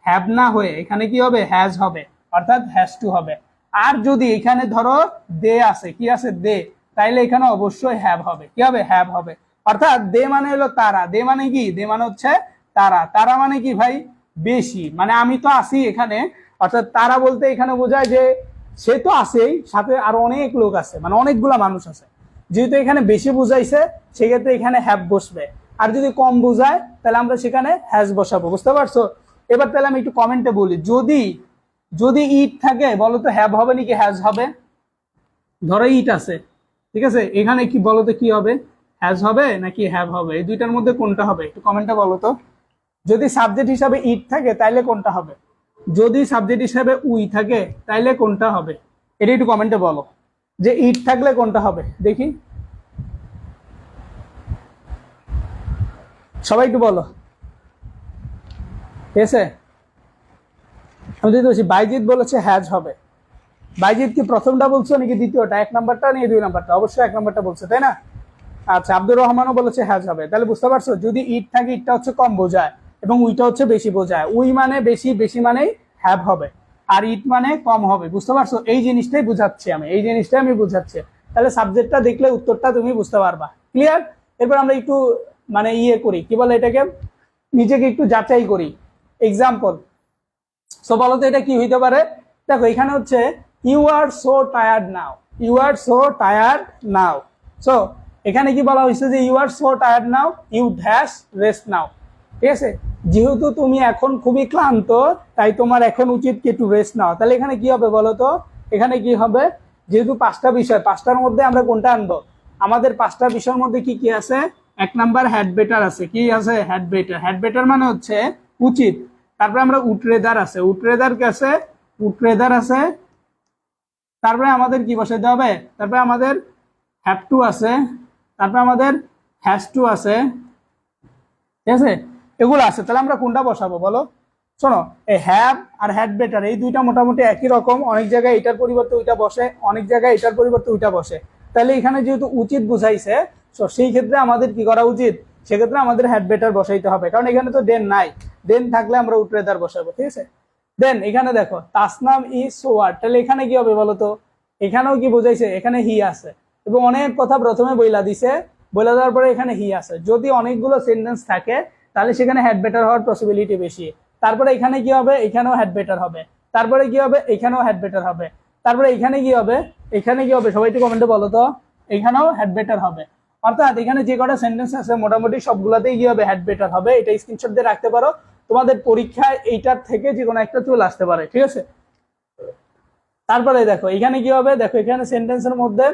হ্যাভ না হয়ে এখানে কি হবে? হ্যাজ হবে, অর্থাৎ হ্যাজ টু হবে। আর যদি এখানে ধরো দে আছে, কি আছে? দে, তাইলে এখানে অবশ্যই হ্যাভ হবে। কি হবে? হ্যাভ হবে। অর্থাৎ দে মানে হলো তারা। দে মানে কি? দে মানে হচ্ছে তারা। তারা মানে কি ভাই? বেশি, মানে আমি তো আছি এখানে, অর্থাৎ তারা বলতে এখানে বোঝায় যে সে তো আছেই, সাথে আরো অনেক লোক আছে, মানে অনেকগুলা মানুষ আছে। যেহেতু এখানে বেশি বুঝাইছে সেক্ষেত্রে এখানে হ্যাভ বসবে, আর যদি কম বুঝায় তাহলে আমরা সেখানে হ্যাজ বসাবো। বুঝতে পারছো? এবার তাহলে আমি একটু কমেন্টে বলি, যদি যদি ইট থাকে বলো তো হ্যাভ হবে নাকি হ্যাজ হবে? ধরো ইট আছে, ঠিক আছে, এখানে কি বলো তো কি হবে, হ্যাজ হবে নাকি হ্যাভ হবে? এই দুইটার মধ্যে কোনটা হবে একটু কমেন্টে বলো তো। যদি সাবজেক্ট হিসাবে ইট থাকে তাইলে কোনটা হবে, যদি সাবজেক্ট হিসাবে উই থাকে তাইলে কোনটা হবে? এটা একটু কমেন্টে বলো যে ইট থাকলে কোনটা হবে, দেখি সবাই একটু বলো। ঠিক আছে, আমি যদি বলছি বাইজিৎ বলেছে হ্যাজ হবে। বাইজিৎ কি প্রথমটা বলছো নাকি দ্বিতীয়টা, এক নাম্বারটা নাকি দুই নাম্বারটা? অবশ্যই এক নাম্বারটা বলছে, তাই না? আচ্ছা, আব্দুর রহমানও বলেছে হ্যাজ হবে। তাহলে বুঝতে পারছো, যদি ইট থাকে ইটটা হচ্ছে কম বোঝায় এবং উইটা হচ্ছে বেশি বোঝায়। উই মানে বেশি, বেশি মানেই হ্যাভ হবে, আর ইট মানে কম হবে। বুঝতে পারছো? এই জিনিসটাই বুঝাচ্ছি আমি, এই জিনিসটাই আমি বুঝাচ্ছি। তাহলে সাবজেক্টটা দেখলে উত্তরটা তুমি বুঝতে পারবা। ক্লিয়ার? এরপর আমরা একটু মানে ইয়ে করি, কি বলে এটাকে, নিজেকে একটু যাচাই করি। এক্সাম্পল, সো বলো তো এটা কি হইতে পারে? দেখো এখানে হচ্ছে you are so tired now, you are so tired now. So এখানে কি বলা হয়েছে যে you are so tired now, you dash rest now. ঠিক আছে, যেহেতু তুমি এখন খুবই ক্লান্ত তাই তোমার এখন উচিত কি একটু রেস্ট নাও। তাহলে এখানে কি হবে বলো তো? এখানে কি হবে, যেহেতু পাঁচটা বিষয়, পাঁচটার মধ্যে আমরা কোনটা আনবো? আমাদের পাঁচটা বিষয়ের মধ্যে কি কি আছে? এক নাম্বার হ্যাড বেটার আছে। কি আছে? Had better. হ্যাড বেটার মানে হচ্ছে উচিত। তারপরে আমরা উটরেদার আছে, উটরেদার কে আছে, উটরেদার আছে। তারপরে আমাদের কি বসাইতে হবে? তারপরে আমাদের হ্যাভ টু আছে, তারপরে আমাদের হ্যাজ টু আছে। ঠিক আছে, এগুলো আছে। তাহলে আমরা কোনটা বসাবো বলো? শোনো, এই হ্যাভ আর হ্যাড বেটার এই দুইটা মোটামুটি একই রকম। অনেক জায়গায় এটার পরিবর্তে ওইটা বসে, অনেক জায়গায় এটার পরিবর্তে ওইটা বসে। তাহলে এখানে যেহেতু উচিত বুঝাইছে, তো সেই ক্ষেত্রে আমাদের কি করা উচিত? সেক্ষেত্রে আমাদের হ্যাড বেটার বসাইতে হবে, কারণ এখানে তো দেন নাই। দেন থাকলে আমরা উটরেদার বসাবো। ঠিক আছে, দেন এখানে দেখো তাসনাম ইজ সোয়ার, তাহলে এখানে কি হবে বলো তো? এখানেও কি বুঝাইছে? এখানে হি আছে এবং অনেক কথা প্রথমে বইলা দিছে, বলে দেওয়ার পরে এখানে হি আছে। যদি অনেকগুলো সেন্টেন্স থাকে তাহলে সেখানে হ্যাড বেটার হওয়ার পসিবিলিটি বেশি। তারপরে এখানে কি হবে? এখানেও হ্যাড বেটার হবে। তারপরে কি হবে? এখানেও হ্যাড বেটার হবে। তারপরে এখানে কি হবে? এখানে কি হবে সবাই একটু কমেন্টে বলো তো। এখানেও হ্যাড বেটার হবে। অর্থাৎ এখানে যে কটা সেন্টেন্স আছে মোটামুটি সবগুলাতেই কি হবে? হ্যাড বেটার হবে। এটা স্ক্রিনশট দিয়ে রাখতে পারো, তোমাদের পরীক্ষায় এইটার থেকে যে কোনো একটা চলে আসতে পারে। ঠিক আছে, তারপরে দেখো এখানে কি হবে? দেখো এখানে সেন্টেন্সের মধ্যে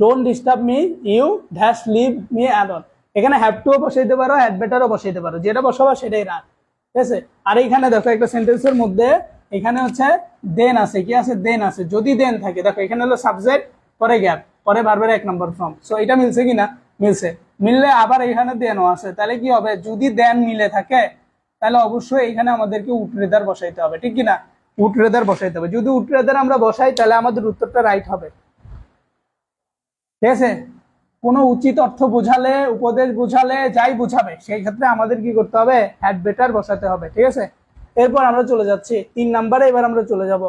don't disturb me, you dash leave me alone. এখানে হ্যাভ টু বসাইতে পারো, হ্যাড বেটারও বসাইতে পারো, যেটা বসাবো সেটাই রাখ। ঠিক আছে, আর এইখানে দেখো একটা সেন্টেন্সের মধ্যে এখানে হচ্ছে দেন আছে। কি আছে? দেন আছে। যদি দেন থাকে, দেখো এখানে হলো সাবজেক্ট, পরে গ্যাপ, পরে বারবার এক নম্বর ফর্ম। সো এটা মিলছে কিনা? মিলছে। মিললে আবার এখানে দেনও আছে, তাহলে কি হবে? যদি দেন মিলে থাকে তাহলে অবশ্যই এখানে আমাদেরকে উটরেদার বসাইতে হবে। ঠিক কিনা? উটরেদার বসাইতে হবে। যদি উটরেদার আমরা বসাই তাহলে আমাদের উত্তরটা রাইট হবে। ঠিক আছে, কোনো উচিত অর্থ বোঝালে, উপদেশ বোঝালে, যাই বুঝাবে সেই ক্ষেত্রে আমাদের কি করতে হবে? হ্যাড বেটার বসাতে হবে। ঠিক আছে, এরপর আমরা চলে যাচ্ছি 3 নাম্বারে। এবার আমরা চলে যাব,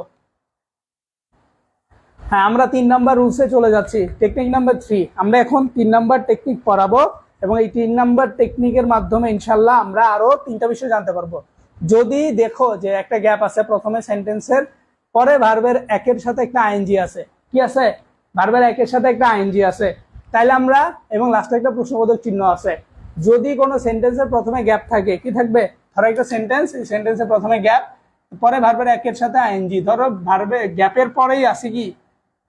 হ্যাঁ আমরা 3 নাম্বার রুলসে চলে যাচ্ছি। টেকনিক নাম্বার 3 আমরা এখন 3 নাম্বার টেকনিক পড়াবো এবং এই 3 নাম্বার টেকনিকের মাধ্যমে ইনশাল্লাহ আমরা আরো 3টা বিষয় জানতে পারবো। যদি দেখো যে একটা গ্যাপ আছে প্রথমে সেন্টেন্সের, পরে ভার্বের একের সাথে একটা আইএনজি আছে। কি আছে? ভার্বের একের সাথে একটা আইএনজি আছে। তাইলে আমরা, এবং লাস্টে একটা প্রশ্নবোধক চিহ্ন আছে। যদি কোনো সেন্টেন্সের প্রথমে গ্যাপ থাকে, কি থাকবে? ধরো একটা সেন্টেন্স, এই সেন্টেন্সের প্রথমে গ্যাপ, পরে ভার্বের একের সাথে আইএনজি। ধরো ভার্বে গ্যাপের পরেই আছে কি?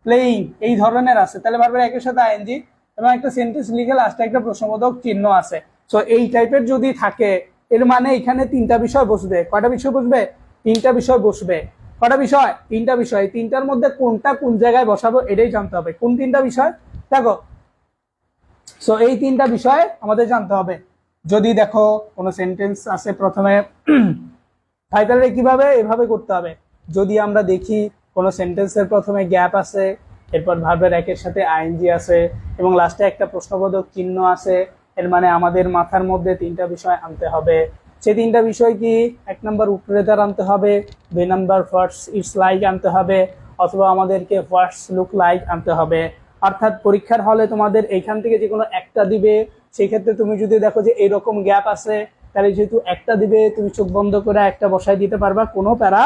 প্লেইং, এই ধরনের আছে, তাহলে ভার্বের একের সাথে আইএনজি এবং একটা সেন্টেন্স লিখে লাস্টে একটা প্রশ্নবোধক চিহ্ন আছে। সো এই টাইপের যদি থাকে এর মানে এখানে 3টা বিষয় বসবে। কয়টা বিষয় বসবে? 3টা বিষয় বসবে। কয়টা বিষয়? 3টা বিষয়। 3টার মধ্যে কোনটা কোন জায়গায় বসাবো এটাই জানতে হবে। কোন 3টা বিষয়? দেখো, সো এই 3টা বিষয় আমাদের জানতে হবে। যদি দেখো কোনো সেন্টেন্স আছে প্রথমে, তাহলে কিভাবে? এভাবে করতে হবে। যদি আমরা দেখি কোনো সেন্টেন্সের প্রথমে গ্যাপ আছে, এরপর ভার্বের একের সাথে আইএনজি আছে এবং লাস্টে একটা প্রশ্নবোধক চিহ্ন আছে, এর মানে আমাদের মাথার মধ্যে 3টা বিষয় আনতে হবে। সেই 3টা বিষয় কি? 1 নাম্বার উটরেদার আনতে হবে, 2 নাম্বার হোয়াটস ইটস লাইক আনতে হবে, অথবা আমাদেরকে হোয়াটস লুক লাইক আনতে হবে। অর্থাৎ পরীক্ষার হলে তোমাদের এইখান থেকে যে কোনো একটা দিবে। সেই ক্ষেত্রে তুমি যদি দেখো যে এইরকম গ্যাপ আছে, তাহলে যেহেতু একটা দিবে, তুমি চোখ বন্ধ করে একটা বসায় দিতে পারবা, কোনো প্যারা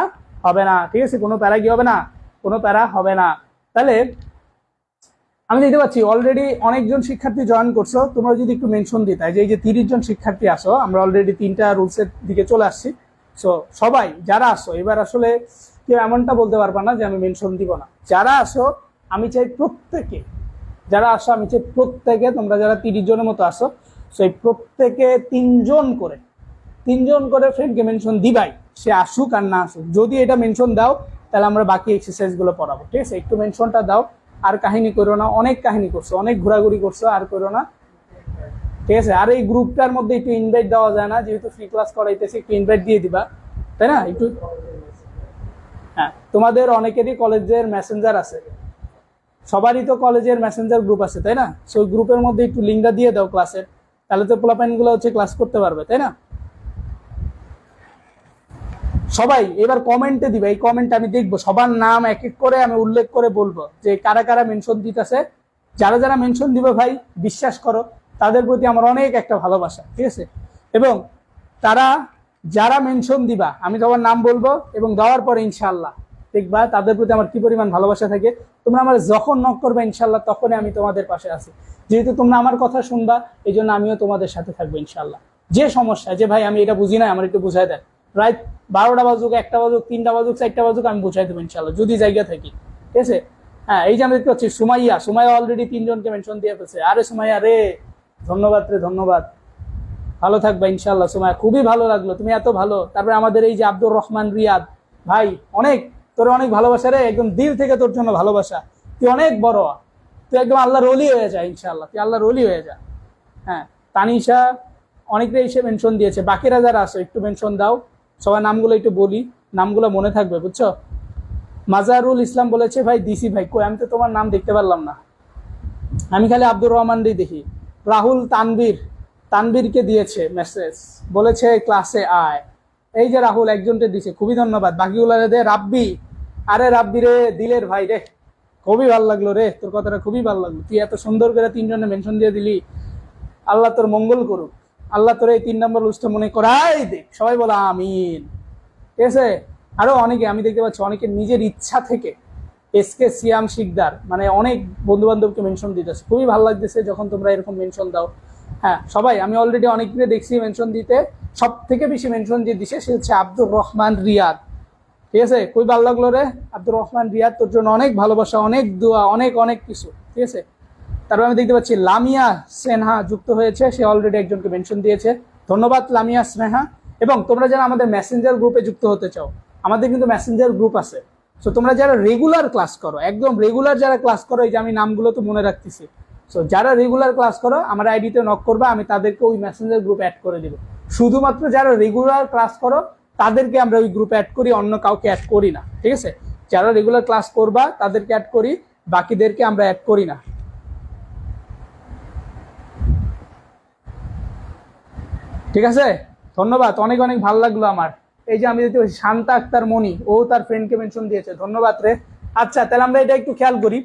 হবে না। ঠিক আছে, কোনো প্যারা কি হবে না, কোনো প্যারা হবে না। তাহলে আমি দেখতে পাচ্ছি অলরেডি অনেকজন শিক্ষার্থী জয়েন করছো। তোমরা যদি একটু মেনশন দিতে, যে এই যে 30 জন শিক্ষার্থী আসো, আমরা অলরেডি 3টা রুলসের দিকে চলে আসছি। সো সবাই যারা আসো, এবার আসলে কেউ এমনটা বলতে পারবা না যে আমি মেনশন দিব না। যারা আসো আমি চাই প্রত্যেকে, যারা আসো আমি চাই প্রত্যেকে, তোমরা যারা 30 জনের মতো আসো, সেই প্রত্যেকে 3জন করে ফ্রেন্ডকে মেনশন দিবাই, সে আসুক আর না আসুক। যদি এটা মেনশন দাও তাহলে আমরা বাকি এক্সারসাইজগুলো পড়াবো। ঠিক আছে, একটু মেনশনটা দাও। আর কাহিনী করো না, অনেক কাহিনী করছো, অনেক ঘোরাঘুরি করছো, আর করো না। ঠিক আছে, আর এই গ্রুপটার মধ্যে একটু ইনভাইট দেওয়া যায় না? যেহেতু ফ্রি ক্লাস করাইতেছি, একটু ইনভাইট দিয়ে দিবা, তাই না? একটু, হ্যাঁ, তোমাদের অনেকেরই কলেজের মেসেঞ্জার আছে, সবারই তো কলেজের মেসেঞ্জার গ্রুপ আছে, তাই না? সেই গ্রুপের মধ্যে একটু লিঙ্কটা দিয়ে দাও ক্লাসের, তাহলে তো পোলাপাইনগুলো হচ্ছে ক্লাস করতে পারবে, তাই না? সবাই এবার কমেন্টে দিবে, এই কমেন্ট আমি দেখবো, সবার নাম এক এক করে আমি উল্লেখ করে বলবো যে কারা কারা মেনশন দিতেছে। যারা যারা মেনশন দিবে ভাই, বিশ্বাস করো তাদের প্রতি আমার অনেক একটা ভালোবাসা। ঠিক আছে, এবং তারা যারা মেনশন দিবা, আমি তোমার নাম বলবো এবং দেওয়ার পরে ইনশাল্লাহ দেখবা তাদের প্রতি আমার কি পরিমাণ ভালোবাসা থাকে। তোমরা আমার যখন নক করবে ইনশাল্লাহ তখনই আমি তোমাদের পাশে আছি। যেহেতু তোমরা আমার কথা শুনবা, এই জন্য আমিও তোমাদের সাথে থাকবো ইনশাল্লাহ। যে সমস্যা, যে ভাই আমি এটা বুঝি না, আমার একটু বুঝাই দেন, রাত 12টা বাজুক, 1টা বাজুক, 3টা বাজুক, 4টা বাজুক, আমি বুঝাই দেবো ইনশাল্লাহ, যদি জায়গা থাকি। ঠিক আছে, হ্যাঁ, এই যে আমি দেখতে পাচ্ছি সুমাইয়া অলরেডি 3জনকে মেনশন দিয়ে ফেলছে। আরে সুমাইয়া রে, ধন্যবাদ রে, ধন্যবাদ। ভালো থাকবা ইনশাল্লাহ সুমাইয়া, খুবই ভালো লাগলো, তুমি এত ভালো। তারপরে আমাদের এই যে আব্দুর রহমান রিয়াদ ভাই, অনেক তোর অনেক ভালোবাসা রে, একদম দিল থেকে তোর জন্য ভালোবাসা। তুই অনেক বড়, তুই একদম আল্লাহর ওলি হয়ে যা ইনশাল্লাহ, তুই আল্লাহর ওলি হয়ে যা। হ্যাঁ, তানিশা অনেকটাই এসে মেনশন দিয়েছে। বাকিরা যারা আসো একটু মেনশন দাও, সবার নামগুলো একটু বলি, নামগুলো মনে থাকবে, বুঝছো? মাজারুল ইসলাম বলেছে ভাই দিসি ভাই, কই আমি তো তোমার নাম দেখতে পারলাম না, আমি খালি আব্দুর রহমানই দেখি। রাহুল তানবীরকে দিয়েছে মেসেজ, বলেছে ক্লাসে আয়। এই যে রাহুল একজনকে দিছে, খুবই ধন্যবাদ। বাকিগুলো দে। রাব্বি, আরে রাব্বি রে, দিলের ভাই রে, খুবই ভালো লাগলো রে, তোর কথাটা খুবই ভালো লাগলো। তুই এত সুন্দর করে 3জনে মেনশন দিয়ে দিলি, আল্লাহ তোর মঙ্গল করুক, আল্লাহ তোর এই 3 নম্বর লুজটা মনে করাই দে, সবাই বলো আমিন। ঠিক আছে, আরো অনেকে আমি দেখতে পাচ্ছি, অনেকে নিজের ইচ্ছা থেকে, এসকে সিয়াম শিকদার, মানে অনেক বন্ধু বান্ধবকে মেনশন দিতেছে, খুবই ভালো লাগতেছে যখন তোমরা এরকম মেনশন দাও। হ্যাঁ সবাই, আমি অলরেডি অনেককে দেখছি মেনশন দিতে। সব থেকে বেশি মেনশন দিয়ে দিছে সে হচ্ছে আব্দুর রহমান রিয়াদ। ঠিক আছে, খুবই ভালো লাগলো রে আব্দুর রহমান রিয়াদ, তোর জন্য অনেক ভালোবাসা, অনেক দোয়া, অনেক অনেক কিছু। ঠিক আছে, তারপর আমি দেখতে পাচ্ছি লামিয়া স্নেহা যুক্ত হয়েছে, সে অলরেডি একজনকে মেনশন দিয়েছে, ধন্যবাদ লামিয়া স্নেহা। এবং তোমরা যারা আমাদের মেসেঞ্জার গ্রুপে যুক্ত হতে চাও, আমাদের কিন্তু মেসেঞ্জার গ্রুপ আছে। সো তোমরা যারা রেগুলার ক্লাস করো, একদম রেগুলার যারা ক্লাস করো, এই যে আমি নামগুলো তো মনে রাখতেছি, সো যারা রেগুলার ক্লাস করো আমার আইডিতে নক করবা, আমি তাদেরকে ওই মেসেঞ্জার গ্রুপে অ্যাড করে দিব। শুধুমাত্র যারা রেগুলার ক্লাস করো তাদেরকে আমরা ওই গ্রুপে অ্যাড করি, অন্য কাউকে অ্যাড করি না। ঠিক আছে, যারা রেগুলার ক্লাস করবা তাদেরকে অ্যাড করি, বাকিদেরকে আমরা অ্যাড করি না। ঠিক আছে, ধন্যবাদ, অনেক অনেক ভালো লাগলো আমার। এই যে আমি দেখতে পাচ্ছি শান্তা আক্তার মনি, ও তার ফ্রেন্ডকে মেনশন দিয়েছে, ধন্যবাদ রে। আচ্ছা, তাহলে আমরা এটা একটু খেয়াল করি।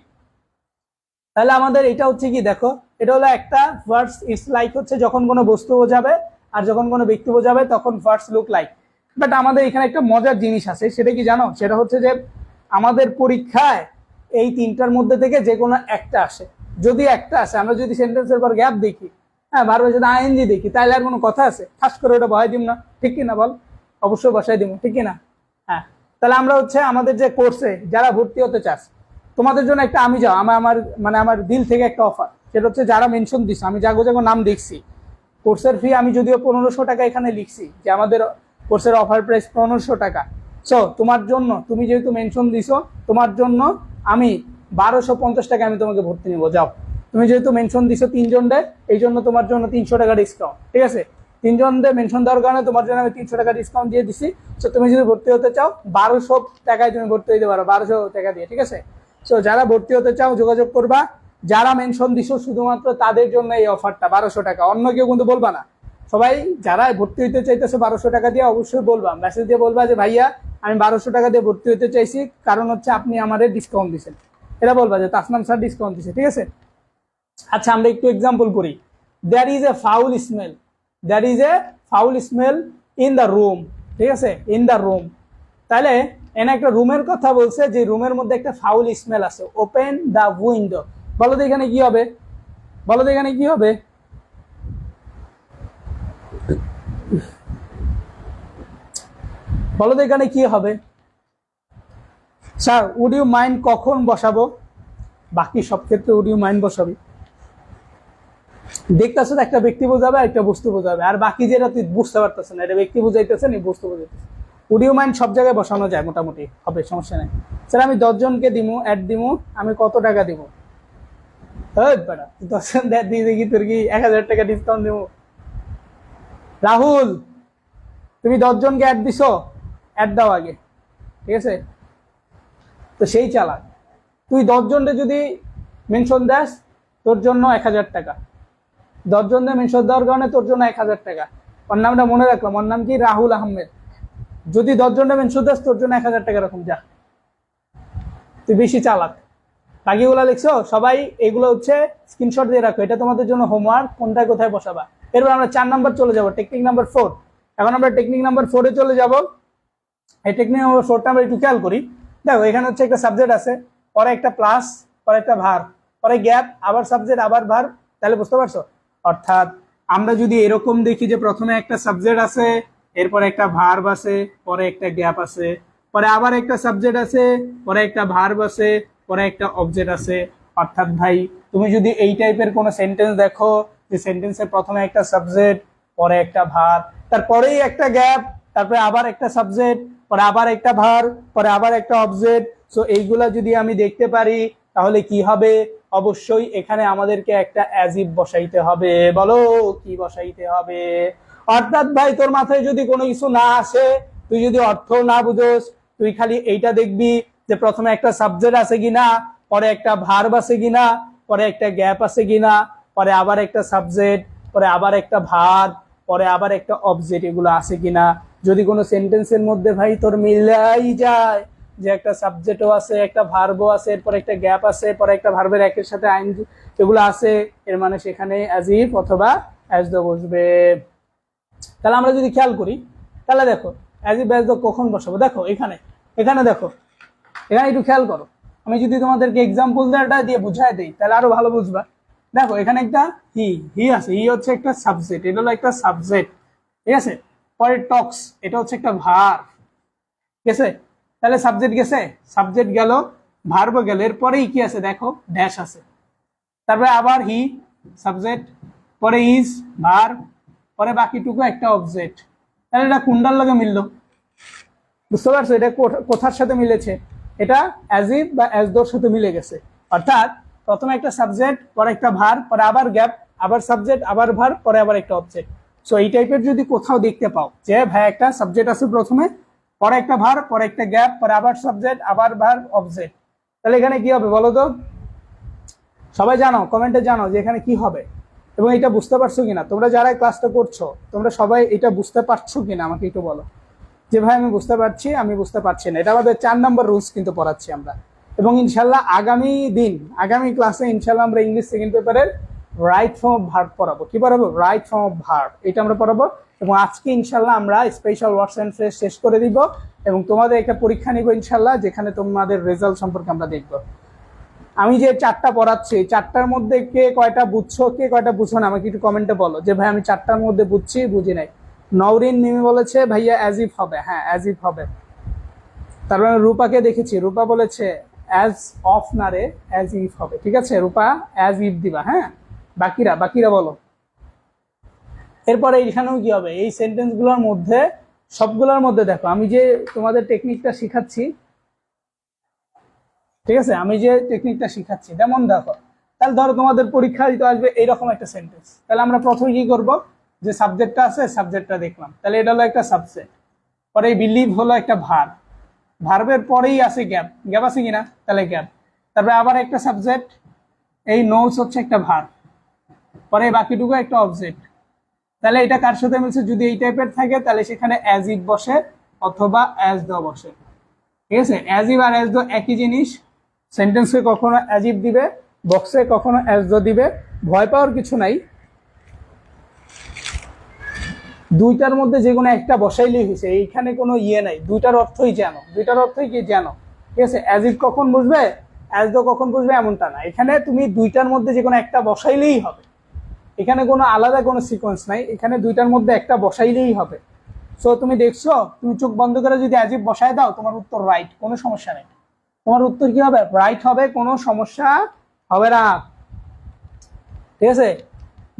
তাহলে আমাদের এটা হচ্ছে কি, দেখো, এটা হলো একটা ভার্স ইটস লাইক, হচ্ছে যখন কোনো বস্তু বোঝাবে আর যখন কোনো ব্যক্তি বোঝাবে তখন ভার্স লুক লাইক। বাট আমাদের এখানে একটা মজার জিনিস আছে, সেটা কি জানো? সেটা হচ্ছে যে আমাদের পরীক্ষায় এই 3টার মধ্যে থেকে যে কোনো একটা আসে। যদি একটা আসে, আমরা যদি সেন্টেন্সের পর গ্যাপ দেখি, হ্যাঁ, বারবার যদি আইএনজি দেখি, তাহলে আর কোনো কথা আছে? ঠাস করে ওটা বসাই দিব না, ঠিক কিনা বল? অবশ্যই বসাই দিব, ঠিক কিনা? হ্যাঁ, তাহলে আমরা হচ্ছে আমাদের যে কোর্সে যারা ভর্তি হতে চাস, তোমাদের জন্য একটা আমি যাও আমার দিল থেকে একটা অফার, সেটা হচ্ছে যারা মেনশন দিছো, আমি জাগো জাগো নাম দেখছি, কোর্সের ফি আমি যদিও 1500 টাকা এখানে লিখছি যে আমাদের কোর্সের অফার প্রাইস 1500 টাকা। সো তোমার জন্য, তুমি যেহেতু মেনশন দিছো, তোমার জন্য আমি 1250 টাকা আমি তোমাকে ভর্তি নিবো। যাও, তুমি যেহেতু মেনশন দিছো 3জনরে, এই জন্য তোমার জন্য 300 টাকা ডিসকাউন্ট। ঠিক আছে, 3জনদের মেনশন দেওয়ার কারণে তোমার জন্য আমি 300 টাকা ডিসকাউন্ট দিয়ে দিছি। সো তুমি যদি ভর্তি হতে চাও 1200 টাকায় তুমি ভর্তি হতে পারো, 1200 টাকা দিয়ে। ঠিক আছে, সো যারা ভর্তি হতে চাও যোগাযোগ করবা। যারা মেনশন দিছো শুধুমাত্র তাদের জন্য এই অফারটা 1200 টাকা, অন্য কেউ কিন্তু বলবা না। সবাই যারা ভর্তি হইতে চাইতেছে 1200 টাকা দিয়ে অবশ্যই বলবা, মেসেজ দিয়ে বলবা যে ভাইয়া আমি 1200 টাকা দিয়ে ভর্তি হতে চাইছি, কারণ হচ্ছে আপনি আমাদের ডিসকাউন্ট দিচ্ছেন। এটা বলবা যে তাসনাম স্যার ডিসকাউন্ট দিচ্ছে। ঠিক আছে, আচ্ছা আমরা একটু এক্সাম্পল করি। There is a foul smell, that is a foul smell in the room, ঠিক আছে, ইন দ্য রুম। তাহলে এনে একটা রুমের কথা বলছে, যে রুমের মধ্যে একটা ফাউল স্মেল আছে, ওপেন দ্য উইন্ডো। বলো তো এখানে কি হবে, বলো তো এখানে কি হবে? বলো তো এখানে কি হবে? স্যার উড ইউ মাইন্ড কখন বসাবো? বাকি সব ক্ষেত্রে উড ইউ মাইন্ড বসাবি। দেখতেছ একটা ব্যক্তি বোঝাবে, একটা বস্তু বোঝাবে, আর বাকি যেটা তুই বুঝতে পারতেছ না, এটা ব্যক্তি বুঝাইতেছে না বস্তু বুঝাইতেছে। উড ইউ মাইন্ড সব জায়গায় বসানো যায়, মোটামুটি হবে, সমস্যা নেই। স্যার আমি 10 জনকে দিমু, অ্যাড দিমু, আমি কত টাকা দিব? বেটা 10 জন দিয়ে দেখি তোর কি 1000 টাকা ডিসকাউন্ট দিব? রাহুল তুমি 10 জনকে অ্যাড দিছো, অ্যাড দাও আগে, ঠিক আছে? তো সেই চালাক, তুই 10 জনকে যদি মেনশন দাস, তোর জন্য 1000 টাকা। 10 জনকে মেনশন দেওয়ার কারণে তোর জন্য 1000 টাকা। ওর নামটা মনে রাখলাম, ওর নাম কি? রাহুল আহমেদ। যদি 10 জনকে মেনশন দাস, তোর জন্য 1000 টাকা এরকম। যা, তুই বেশি চালাক। বাকিগুলো লিখছো সবাই, এগুলো হচ্ছে স্ক্রিনশট দিয়ে রাখো, এটা তোমাদের জন্য হোমওয়ার্ক, কোনটা কোথায় বসাবা। এরপর আমরা 4 নাম্বার চলে যাব, টেকনিক নাম্বার 4। এখন আমরা টেকনিক নাম্বার 4-এ চলে যাব। এই টেকনিক নাম্বার 4টা আমরা একটু খেয়াল করি। দেখো এখানে হচ্ছে একটা সাবজেক্ট আছে, পরে একটা প্লাস, পরে একটা ভার, পরে গ্যাপ, আবার সাবজেক্ট, আবার ভার। তাহলে বুঝতে পারছো? অর্থাৎ আমরা যদি এরকম দেখি যে প্রথমে একটা সাবজেক্ট আছে, এরপরে একটা ভার্ব আছে, পরে একটা গ্যাপ আছে, পরে আবার একটা সাবজেক্ট আছে, পরে একটা ভার্ব আছে, পরে একটা অবজেক্ট আছে। অর্থাৎ ভাই তুমি যদি এই টাইপের কোনো সেন্টেন্স দেখো, যে সেন্টেন্সের প্রথমে একটা সাবজেক্ট, পরে একটা ভার্ব, তারপরেই একটা গ্যাপ, তারপরে আবার একটা সাবজেক্ট, পরে আবার একটা ভার্ব, পরে আবার একটা অবজেক্ট, সো এইগুলা যদি আমি দেখতে পারি, তাহলে কি হবে? অবশ্যই এখানে আমাদেরকে একটা অ্যাজ ইফ বসাইতে হবে। বলো কি বসাইতে হবে? অর্থাৎ ভাই তোর মাথায় যদি কোনো কিছু না আসে, তুই যদি অর্থ না বুঝোস, তুই খালি এইটা দেখবি যে প্রথমে একটা সাবজেক্ট আছে কিনা, পরে একটা ভার্ব আছে কিনা, পরে একটা গ্যাপ আছে কিনা, পরে আবার একটা সাবজেক্ট, পরে আবার একটা ভার্ব, পরে আবার একটা অবজেক্ট, এগুলো আছে কিনা। যদি কোনো সেন্টেন্সের মধ্যে ভাই তোর মিলাই যায় যে একটা সাবজেক্টও আছে, একটা ভার্বও আছে, এরপর একটা গ্যাপ আছে, পরে একটা ভার্বের একের সাথে আইন, এগুলো আছে, এর মানে সেখানে অ্যাজ ইফ অথবা অ্যাজ দ্য বসবে। তাহলে আমরা যদি খেয়াল করি, তাহলে দেখো অ্যাজ ইফ অ্যাজ দ্য কখন বসাবো। দেখো এখানে, এখানে দেখো, এখানে একটু খেয়াল করো। আমি যদি তোমাদেরকে এক্সাম্পল দিয়ে বুঝাই দিই, তাহলে আরো ভালো বুঝবা। দেখো এখানে একটা হি আছে, হি হচ্ছে একটা সাবজেক্ট, এটা হলো একটা সাবজেক্ট, ঠিক আছে। পরে টক্স, এটা হচ্ছে একটা ভার্ব, ঠিক আছে। তাহলে সাবজেক্ট গেছে, সাবজেক্ট গেল, ভার্ব গেল, এরপরেই কি আছে দেখো, ড্যাশ আছে, তারপরে আবার হি সাবজেক্ট, পরে ইজ ভার্ব, পরে বাকিটুকু একটা অবজেক্ট। তাহলে এটা কোনটার লগে মিললো? বুঝতে পারছো এটা কোথার সাথে মিলেছে? এটা অ্যাজ ইফ বা অ্যাজ দোর সাথে মিলে গেছে। অর্থাৎ প্রথমে একটা সাবজেক্ট, পরে একটা ভার্ব, পরে আবার গ্যাপ, আবার সাবজেক্ট, আবার ভার্ব, পরে আবার একটা অবজেক্ট। সো এই টাইপের যদি কোথাও দেখতে পাও যে ভাই একটা সাবজেক্ট আছে প্রথমে, পরে একটা ভার্ব, পরে একটা গ্যাপ, পরে আবার সাবজেক্ট, আবার ভার্ব, অবজেক্ট, তাহলে এখানে কি হবে বলো তো? সবাই জানো, কমেন্টে জানো যে এখানে কি হবে, এবং এটা বুঝতে পারছো কিনা। তোমরা যারা ক্লাসটা করছো, তোমরা সবাই এটা বুঝতে পারছো কিনা আমাকে একটু বলো। যে ভাই আমি বুঝতে পারছি, আমি বুঝতে পারছি না। এটা আমাদের 4 নম্বর রুলস কিন্তু পড়াচ্ছি আমরা, এবং ইনশাল্লাহ আগামী ক্লাসে ইনশাল্লাহ আমরা ইংলিশ সেকেন্ড পেপারের রাইট ফর্ম অফ ভার্ব পড়াবো। কি পড়াবো? রাইট ফর্ম অফ ভার্ব, এটা আমরা পড়াবো। এবং আজকে ইনশাল্লাহ আমরা স্পেশাল ওয়ার্ডস অ্যান্ড ফ্রেজ শেষ করে দিব, এবং তোমাদের একটা পরীক্ষা নিব ইনশাল্লাহ, যেখানে তোমাদের রেজাল্ট সম্পর্কে আমরা দেখবো। আমি যে 4টা পড়াচ্ছি, 4টার মধ্যে কে কয়টা বুঝছো, কে কয়টা বুঝছো না, আমাকে একটু কমেন্টে বলো যে ভাই আমি 4টার মধ্যে বুঝছি, বুঝি নাই। নওরিন মিমি বলেছে ভাইয়া অ্যাজ ইফ হবে, হ্যাঁ অ্যাজ ইফ হবে। তারপরে রূপাকে দেখেছি, রূপা বলেছে অ্যাজ অফ না রে, অ্যাজ ইফ হবে। ঠিক আছে রূপা, অ্যাজ ইফ দিবা। হ্যাঁ বাকিরা বলো। এরপরে এইখানেও কি হবে, এই সেন্টেন্স গুলোর মধ্যে সবগুলোর মধ্যে দেখো আমি যে তোমাদের টেকনিকটা শিখাচ্ছি, ঠিক আছে, আমি যে টেকনিকটা শিখাচ্ছি, যেমন দেখো, তাহলে ধরো তোমাদের পরীক্ষা দিতে আসবে এইরকম একটা সেন্টেন্স। তাহলে আমরা প্রথমে কি করব, যে সাবজেক্টটা আছে সাবজেক্টটা দেখলাম, তাহলে এটা হলো একটা সাবজেক্ট, পরে বিলিভ হলো একটা ভার্ব, ভার্বের পরেই আছে গ্যাপ আছে কিনা, তাহলে গ্যাপ, তারপরে আবার একটা সাবজেক্ট, এই নোস হচ্ছে একটা ভার্ব, পরে বাকিটুকু একটা অবজেক্ট। তাহলে এটা কার সাথে মিলছে? যদি এই টাইপের থাকে তাহলে সেখানে অ্যাজ ইফ বসে অথবা অ্যাজ দ্য বসে। ঠিক আছে, অ্যাজ ইফ আর অ্যাজ দ্য একই জিনিস। সেন্টেন্সে কখনো অ্যাজ ইফ দিবে, বক্সে কখনো অ্যাজ দ্য দিবে, ভয় পাওয়ার কিছু নাই। দুইটার মধ্যে যে কোনো একটা বসাইলেই হয়েছে, এইখানে কোনো ইয়ে নাই, দুইটার অর্থই যেন, দুইটার অর্থই কি যেন, ঠিক আছে। অ্যাজ ইট কখন বুঝবে, অ্যাজ দো কখন বুঝবে এমনটা না, এখানে তুমি দুইটার মধ্যে যে কোনো একটা বসাইলেই হবে, এখানে কোনো আলাদা কোনো সিকোয়েন্স নাই, এখানে দুইটার মধ্যে একটা বসাইলেই হবে। সো তুমি দেখছো, তুমি চোখ বন্ধ করে যদি অ্যাজ ইফ বসায় দাও, তোমার উত্তর রাইট, কোনো সমস্যা নেই, তোমার উত্তর কি হবে, রাইট হবে, কোনো সমস্যা হবে না, ঠিক আছে।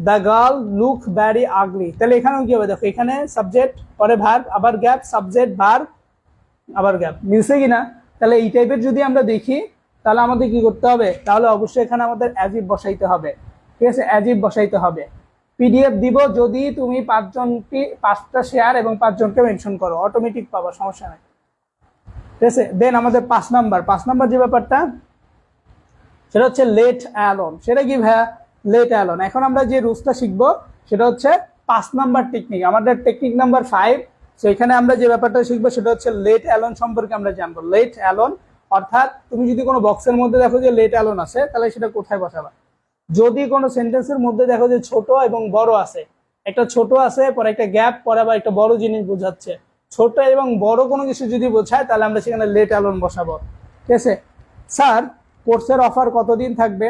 দ্য গার্ল লুক ভ্যারি আগলি, তাহলে এখানেও কি হবে দেখো, এখানে সাবজেক্ট পরে ভার্ব আবার গ্যাপ, সাবজেক্ট ভার্ব আবার গ্যাপ, মিলছে কিনা। তাহলে এই টাইপের যদি আমরা দেখি তাহলে আমাদের কি করতে হবে, তাহলে অবশ্যই এখানে আমাদের অ্যাজ ইফ বসাইতে হবে, ঠিক আছে, অ্যাজ ইফ বসাইতে হবে। পিডিএফ দিব যদি তুমি 5টা শেয়ার এবং 5জনকে মেনশন করো, অটোমেটিক পাবা, সমস্যা নাই, ঠিক আছে। দেন আমাদের 5 নাম্বার যে ব্যাপারটা, সেটা হচ্ছে লেট অ্যালোন। সেটা কি ভাইয়া, লেট অ্যালোন। এখন আমরা যে রুলসটা শিখবো সেটা হচ্ছে 5 নাম্বার টেকনিক, আমাদের টেকনিক নাম্বার 5। তো এখানে আমরা যে ব্যাপারটা শিখবো সেটা হচ্ছে লেট অ্যালোন সম্পর্কে আমরা জানবো। লেট অ্যালোন অর্থাৎ তুমি যদি কোনো বক্সের মধ্যে দেখো যে লেট অ্যালোন আছে, তাহলে সেটা কোথায় বসাবা। যদি কোনো সেন্টেন্সের মধ্যে দেখো যে ছোট এবং বড় আছে, একটা ছোট আছে পরে একটা গ্যাপ, পরে আবার একটা বড় জিনিস বোঝাচ্ছে, ছোট এবং বড় কোনো কিছু যদি বোঝায় তাহলে আমরা সেখানে লেট অ্যালোন বসাবো, ঠিক আছে। স্যার কোর্সের অফার কতদিন থাকবে,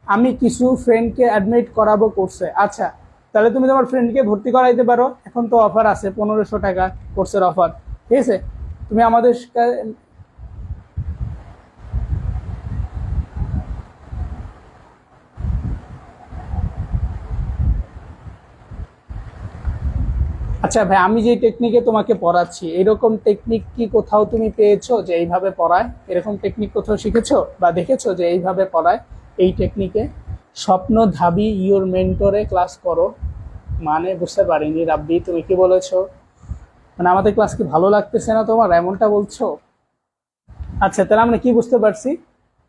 আমি কিছু ফ্রেন্ডকে অ্যাডমিট করাবো কোর্সে। আচ্ছা, তাহলে তুমি তোমার ফ্রেন্ডকে ভর্তি করাইতে পারো, এখন তো অফার আছে 1500 টাকা কোর্সের অফার, ঠিক আছে। তুমি আমাদের আচ্ছা ভাই, আমি যে টেকনিকে তোমাকে পড়াচ্ছি এরকম টেকনিক কি কোথাও তুমি পেয়েছো যে এইভাবে পড়ায়, এরকম টেকনিক কোথাও শিখেছো বা দেখেছো যে এইভাবে পড়ায় এই টেকনিকে। স্বপ্ন ধাবি ইওর মেন্টরে ক্লাস করো, মানে বুঝতে পারিনি রাব্বি, তুমি কি বলেছো, মানে আমাদের ক্লাস কি ভালো লাগতেছে না তোমার, এমনটা বলছো। আচ্ছা, তাহলে আমরা কি বুঝতে পারছি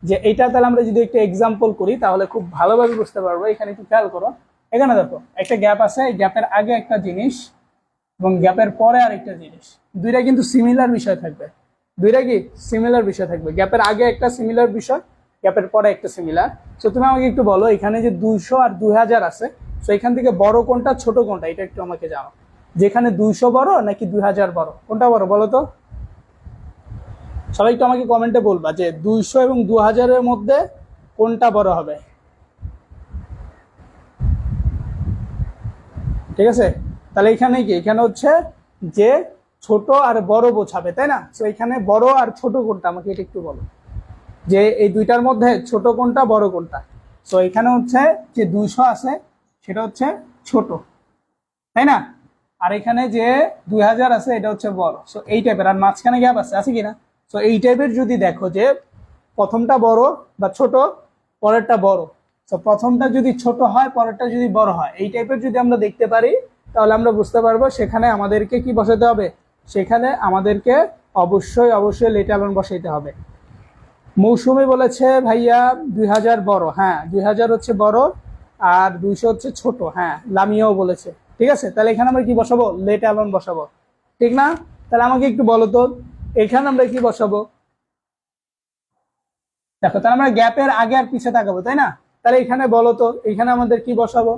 যে এইটা, তাহলে আমরা যদি একটা এক্সাম্পল করি তাহলে খুব ভালোভাবে বুঝতে পারবো। এখানে একটু খেয়াল করো, এখানে দেখো একটা গ্যাপ আছে, এই গ্যাপের আগে একটা জিনিস এবং গ্যাপের পরে আরেকটা জিনিস, দুইটা কিন্তু সিমিলার বিষয় থাকবে, দুইটা কি সিমিলার বিষয় থাকবে, গ্যাপের আগে একটা সিমিলার বিষয়, গ্যাপের পরে একটা সিমিলার। তো তুমি আমাকে একটু বলো, এখানে যে 200 আর 2000 আছে, তো এখান থেকে বড় কোনটা ছোট কোনটা, এটা একটু আমাকে জানো, যেখানে 200 বড় নাকি 2000 বড়, কোনটা বড় বলো তো। সবাই একটু আমাকে কমেন্টে বলবা যে 200 এবং 2000-এর মধ্যে কোনটা বড় হবে, ঠিক আছে। তাহলে এখানে কি, এখানে হচ্ছে যে ছোট আর বড় বোঝাবে, তাই না। তো এখানে বড় আর ছোট কোনটা, আমাকে এটা একটু বলো, যে এই দুইটার মধ্যে ছোট কোনটা বড় কোনটা। তো এখানে হচ্ছে যে 200 আছে সেটা হচ্ছে ছোট, তাই না, আর এখানে যে 2000 আছে এটা হচ্ছে বড়। সো এই টাইপের, আর মাঝখানে গ্যাপ আছে কিনা। তো এই টাইপের যদি দেখো যে প্রথমটা বড় বা ছোট, পরেরটা বড়, তো প্রথমটা যদি ছোট হয় পরেরটা যদি বড় হয়, এই টাইপের যদি আমরা দেখতে পারি তাহলে আমরা বুঝতে পারবো সেখানে আমাদেরকে কি বসাতে হবে, সেখানে আমাদেরকে অবশ্যই অবশ্যই লেট অ্যালোন বসাইতে হবে। মৌসুমী বলেছে ভাইয়া 2000 বড়, হ্যাঁ 2000 হচ্ছে বড় আর 200 হচ্ছে ছোট, হ্যাঁ লামিয়াও বলেছে, ঠিক আছে। তাহলে এখানে আমরা কি বসাবো, লেট অ্যালোন বসাবো, ঠিক না। তাহলে আমাকে একটু বলো তো এখানে আমরা কি বসাবো, দেখো তাহলে আমরা গ্যাপের আগে আর পিছে তাকাবো, তাই না। তাহলে এখানে বলো তো এখানে আমাদের কি বসাবো,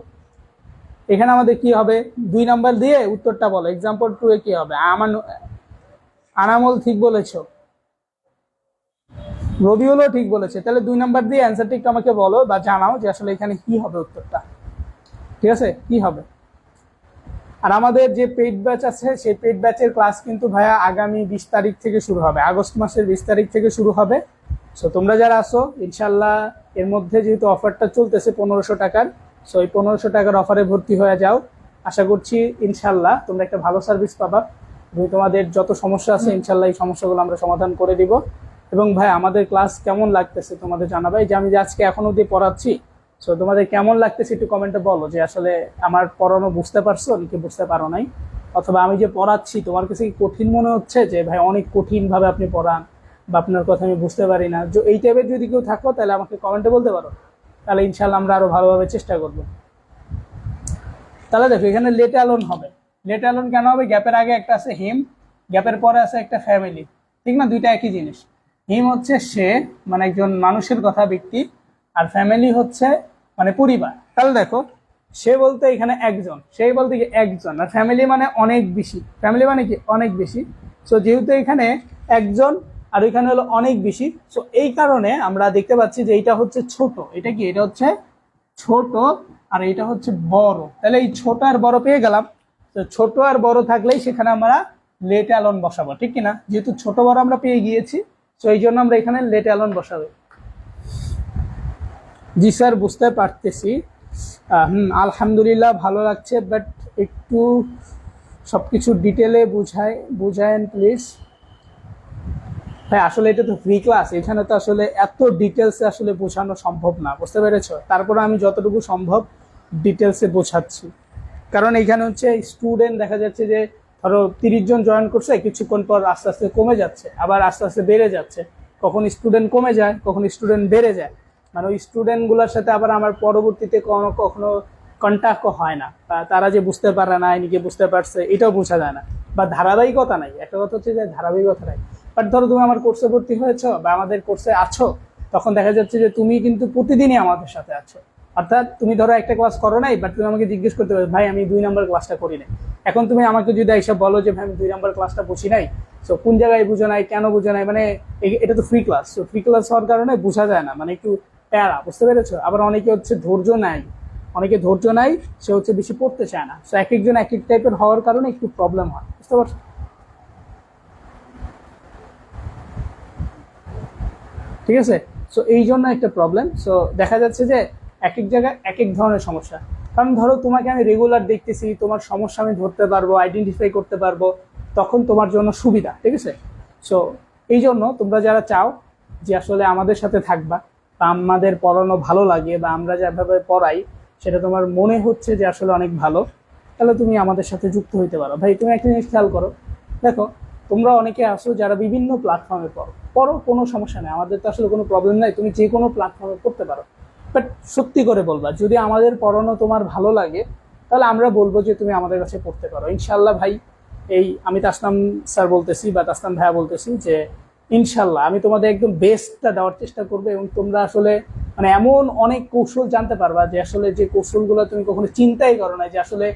এখানে আমাদের কি হবে, 2 নাম্বার দিয়ে উত্তরটা বলো, এক্সাম্পল 2 এ কি হবে। আনামল ঠিক বলেছো, রবিউলও ঠিক বলেছে, তাহলে 2 নাম্বার দিয়ে অ্যান্সারটা একটু আমাকে বলো বা জানাও যে আসলে এখানে কি হবে উত্তরটা, ঠিক আছে, কি হবে। আর আমাদের যে পেইড ব্যাচ আছে সেই পেইড ব্যাচের ক্লাস কিন্তু ভাইয়া আগামী 20 তারিখ থেকে শুরু হবে, আগস্ট মাসের 20 তারিখ থেকে শুরু হবে। সো তোমরা যারা আসো ইনশাল্লাহ এর মধ্যে যেহেতু অফারটা চলতেছে 1500 টাকার, সো এই 1500 টাকার অফারে ভর্তি হয়ে যাও। আশা করছি ইনশাল্লাহ তোমরা একটা ভালো সার্ভিস পাবা এবং তোমাদের যত সমস্যা আছে ইনশাল্লাহ এই সমস্যাগুলো আমরা সমাধান করে দিব। এবং ভাই আমাদের ক্লাস কেমন লাগতেছে তোমাদের জানাবে, যে আমি যে আজকে এখন অবধি পড়াচ্ছি, সো তোমাদের কেমন লাগতেছে একটু কমেন্টে বলো যে আসলে আমার পড়ানো বুঝতে পারছো নাকি বুঝতে পারো নাই, অথবা আমি যে পড়াচ্ছি তোমার কাছে কি কঠিন মনে হচ্ছে যে ভাই অনেক কঠিন ভাবে আপনি পড়ান বা আপনার কথা আমি বুঝতে পারি না। এই টাইপের যদি কেউ থাকো তাহলে আমাকে কমেন্টে বলতে পারো, তাহলে ইনশাল্লাহ আমরা আরো ভালোভাবে চেষ্টা করব। তাহলে দেখো এখানে লেট অ্যালোন হবে, লেট অ্যালোন কেন হবে, গ্যাপের আগে একটা আছে হিম, গ্যাপের পরে আছে একটা ফ্যামিলি, ঠিক না, দুইটা একই জিনিস। হিম হচ্ছে সে, মানে একজন মানুষের কথা, ব্যক্তি, আর ফ্যামিলি হচ্ছে মানে পরিবার। তাহলে দেখো সে বলতে এখানে একজন, সেই বলতে কি একজন, আর ফ্যামিলি মানে অনেক বেশি, ফ্যামিলি মানে কি অনেক বেশি। সো যেহেতু এখানে একজন আর ওইখানে হলো অনেক বেশি, সো এই কারণে আমরা দেখতে পাচ্ছি যে এইটা হচ্ছে ছোট, এটা কি এটা হচ্ছে ছোট আর এটা হচ্ছে বড়। তাহলে এই ছোট আর বড় পেয়ে গেলাম। তো ছোট আর বড় থাকলেই সেখানে আমরা লেট অ্যালন বসাবো, ঠিক কিনা? যেহেতু ছোট বড় আমরা পেয়ে গিয়েছি, তো এই জন্য আমরা এখানে লেট অ্যালন বসাবো। জি স্যার, বুঝতে পারতেছি। আলহামদুলিল্লাহ ভালো লাগছে, বাট একটু সবকিছু ডিটেলে বুঝায়েন প্লিজ। হ্যাঁ, আসলে এটা তো ফ্রি ক্লাস, এখানে তো আসলে এত ডিটেলসে আসলে বোঝানো সম্ভব না, বুঝতে পেরেছো? তারপরে আমি যতটুকু সম্ভব ডিটেলসে বোঝাচ্ছি, কারণ এখানে হচ্ছে স্টুডেন্ট দেখা যাচ্ছে যে ধরো 30 জন জয়েন করছে, কিছুক্ষণ পর আস্তে আস্তে কমে যাচ্ছে, আবার আস্তে আস্তে বেড়ে যাচ্ছে। কখন স্টুডেন্ট কমে যায়, কখন স্টুডেন্ট বেড়ে যায়, মানে ওই স্টুডেন্টগুলোর সাথে আবার আমার পরবর্তীতে কখনো কন্ট্যাক্টও হয় না, বা তারা যে বুঝতে পারে না, এদিকে বুঝতে পারছে এটাও বোঝা যায় না, বা ধারাবাহিকতা নাই। একটা কথা হচ্ছে যে ধারাবাহিকতা নাই। বাট ধরো তুমি আমার কোর্সে ভর্তি হয়েছো বা আমাদের কোর্সে আছো, তখন দেখা যাচ্ছে যে তুমি কিন্তু প্রতিদিনই আমাদের সাথে আছো। অর্থাৎ তুমি ধরো একটা ক্লাস করো নাই, বাট তুমি আমাকে জিজ্ঞেস করতে পারো, ভাই আমি 2 নম্বর ক্লাসটা করি নাই। এখন তুমি আমাকে যদি এসে বলো যে ভাই আমি 2 নম্বর ক্লাসটা বুঝি নাই, সো কোন জায়গায় বুঝো নাই, কেন বুঝো নাই, মানে এটা তো ফ্রি ক্লাস, তো ফ্রি ক্লাস হওয়ার কারণে বোঝা যায় না, মানে একটু প্যারা, বুঝতে পেরেছো? আবার অনেকে হচ্ছে ধৈর্য নাই, অনেকে ধৈর্য নাই, সে হচ্ছে বেশি পড়তে চায় না, সো এক একজন এক এক টাইপের হওয়ার কারণে একটু প্রবলেম হয়, বুঝতে পারছো? ঠিক আছে, সো এই জন্য একটা প্রবলেম। সো দেখা যাচ্ছে যে এক এক জায়গায় এক এক ধরনের সমস্যা। কারণ ধরো তোমাকে আমি রেগুলার দেখতেছি, তোমার সমস্যা আমি ধরতে পারবো, আইডেন্টিফাই করতে পারবো, তখন তোমার জন্য সুবিধা, ঠিক আছে? সো এই জন্য তোমরা যারা চাও যে আসলে আমাদের সাথে থাকবা, বা আমাদের পড়ানো ভালো লাগে, বা আমরা যেভাবে পড়াই সেটা তোমার মনে হচ্ছে যে আসলে অনেক ভালো, তাহলে তুমি আমাদের সাথে যুক্ত হইতে পারো। ভাই তুমি একটা জিনিস খেয়াল করো, দেখো তোমরা অনেকে আসো যারা বিভিন্ন প্ল্যাটফর্মে পড়ো, পড়ো, কোনো সমস্যা নেই, আমাদের তো আসলে কোনো প্রবলেম নাই, তুমি যে কোনো প্ল্যাটফর্মে পড়তে পারো। বাট সত্যি করে বলবা, যদি আমাদের পড়ানো তোমার ভালো লাগে, তাহলে আমরা বলবো যে তুমি আমাদের কাছে পড়তে পারো ইনশাল্লাহ। ভাই এই আমি তাসনাম স্যার বলতেছি, বা তাসনাম ভাইয়া বলতেছি, যে ইনশাল্লাহ আমি তোমাদের একদম বেস্টটা দেওয়ার চেষ্টা করবো, এবং তোমরা আসলে মানে এমন অনেক কৌশল জানতে পারবা যে আসলে যে কৌশলগুলো তুমি কখনো চিন্তাই করো না, যে আসলে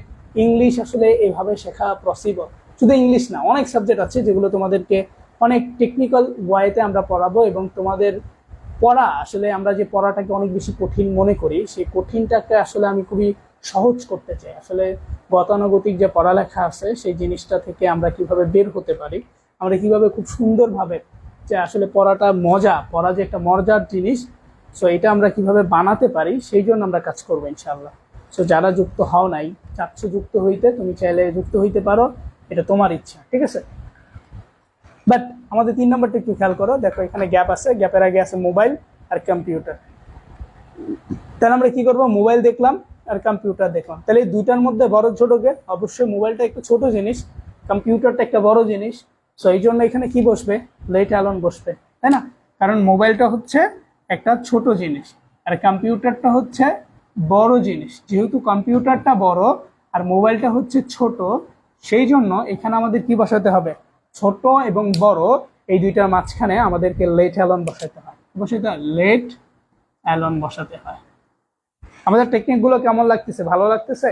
ইংলিশ আসলে এভাবে শেখা পসিবল। শুধু ইংলিশ না, অনেক সাবজেক্ট আছে যেগুলো তোমাদেরকে অনেক টেকনিক্যাল ওয়েতে আমরা পড়াবো, এবং তোমাদের পড়া আসলে আমরা যে পড়াটাকে অনেক বেশি কঠিন মনে করি, সেই কঠিনটাকে আসলে আমি খুবই সহজ করতে চাই। আসলে গতানুগতিক যে পড়ালেখা আছে সেই জিনিসটা থেকে আমরা কিভাবে বের হতে পারি, আমরা কিভাবে খুব সুন্দরভাবে যে আসলে পড়াটা মজা, পড়া যে একটা মজার জিনিস, সো এটা আমরা কিভাবে বানাতে পারি, সেই জন্য আমরা কাজ করবো ইনশাল্লাহ। সো যারা যুক্ত হও নাই, চাচ্ছ যুক্ত হইতে, তুমি চাইলে যুক্ত হইতে পারো, এটা তোমার ইচ্ছা, ঠিক আছে? বাট আমাদের 3 নম্বরটা একটু খেয়াল করো, দেখো এখানে গ্যাপ আছে, গ্যাপের আগে আছে মোবাইল আর কম্পিউটার। তাহলে আমরা কি করবো, মোবাইল দেখলাম আর কম্পিউটার দেখলাম, তাহলে এই দুইটার মধ্যে বড় ছোটকে, অবশ্যই মোবাইলটা একটু ছোট জিনিস, কম্পিউটারটা একটা বড় জিনিস। সো এই জন্য এখানে কি বসবে, লেট অ্যালন বসবে, তাই না? কারণ মোবাইলটা হচ্ছে একটা ছোট জিনিস আর কম্পিউটারটা হচ্ছে বড় জিনিস। যেহেতু কম্পিউটারটা বড় আর মোবাইলটা হচ্ছে ছোট, সেই জন্য এখানে আমাদের কি বসাতে হবে, ছোট এবং বড় এই দুইটার মাঝখানে আমাদেরকে লেট অ্যালন বসাতে হয়, লেট অ্যালন বসাতে হয়। আমাদের টেকনিক গুলো কেমন লাগতেছে, ভালো লাগতেছে?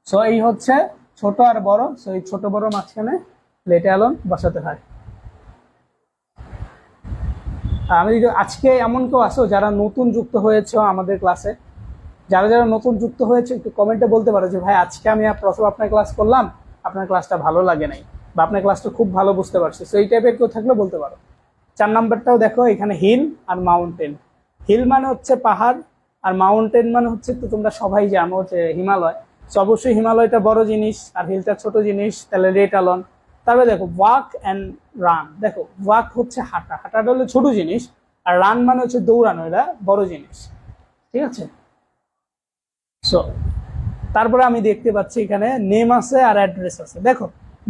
সো এই হচ্ছে ছোট আর বড়, সো এই ছোট বড় মাঝখানে লেট অ্যালন বসাতে হয়। আমি আজকে এমন কেউ আসো যারা নতুন যুক্ত হয়েছে আমাদের ক্লাসে, যারা যারা নতুন যুক্ত হয়েছে একটু কমেন্টে বলতে পারো যে ভাই আজকে আমি প্রথম আপনার ক্লাস করলাম, আপনার ক্লাসটা ভালো লাগে নাই, বা আপনার ক্লাসটা খুব ভালো বুঝতে পারছি, সো এই টাইপের কেউ থাকলে বলতে পারো। 4 নাম্বারটাও দেখো, এখানে হিল আর মাউন্টেন। হিল মানে হচ্ছে পাহাড়, আর মাউন্টেন মানে হচ্ছে, তো তোমরা সবাই জানো যে হিমালয়। তো অবশ্যই হিমালয়টা বড় জিনিস আর হিলটা ছোট জিনিস, তাহলে লেট অ্যালন। তারপরে দেখো ওয়াক অ্যান্ড রান, দেখো ওয়াক হচ্ছে হাঁটা, হাঁটাটা হলো ছোট জিনিস, আর রান মানে হচ্ছে দৌড়ানো, এটা বড় জিনিস, ঠিক আছে? সো তারপরে আমি দেখতে পাচ্ছি এখানে নেম আছে আর অ্যাড্রেস আছে। দেখো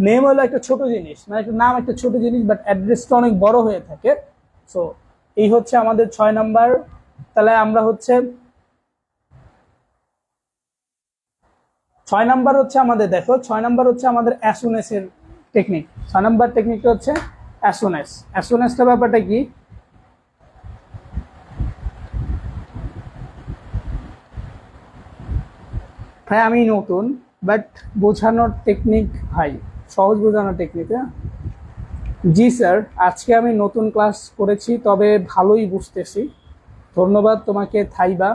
নেম হলো একটা ছোট জিনিস, মানে একটা নাম একটা ছোট জিনিস, বাট অ্যাড্রেসটা অনেক বড় হয়ে থাকে। সো এই হচ্ছে আমাদের 6 নাম্বার। তাহলে আমরা হচ্ছে 6 নাম্বার হচ্ছে আমাদের, দেখো 6 নাম্বার হচ্ছে আমাদের অ্যাসুনেস এর টেকনিক। 6 নাম্বার টেকনিকটা হচ্ছে অ্যাসুনেস। অ্যাসুনেসটা ব্যাপারটা কি, ভাই আমি নতুন, বাট বোঝানোর টেকনিক ভাই সহজ বোঝানোর টেকনিক। হ্যাঁ জি স্যার, আজকে আমি নতুন ক্লাস করেছি, তবে ভালোই বুঝতেছি। ধন্যবাদ তোমাকে থাইবা।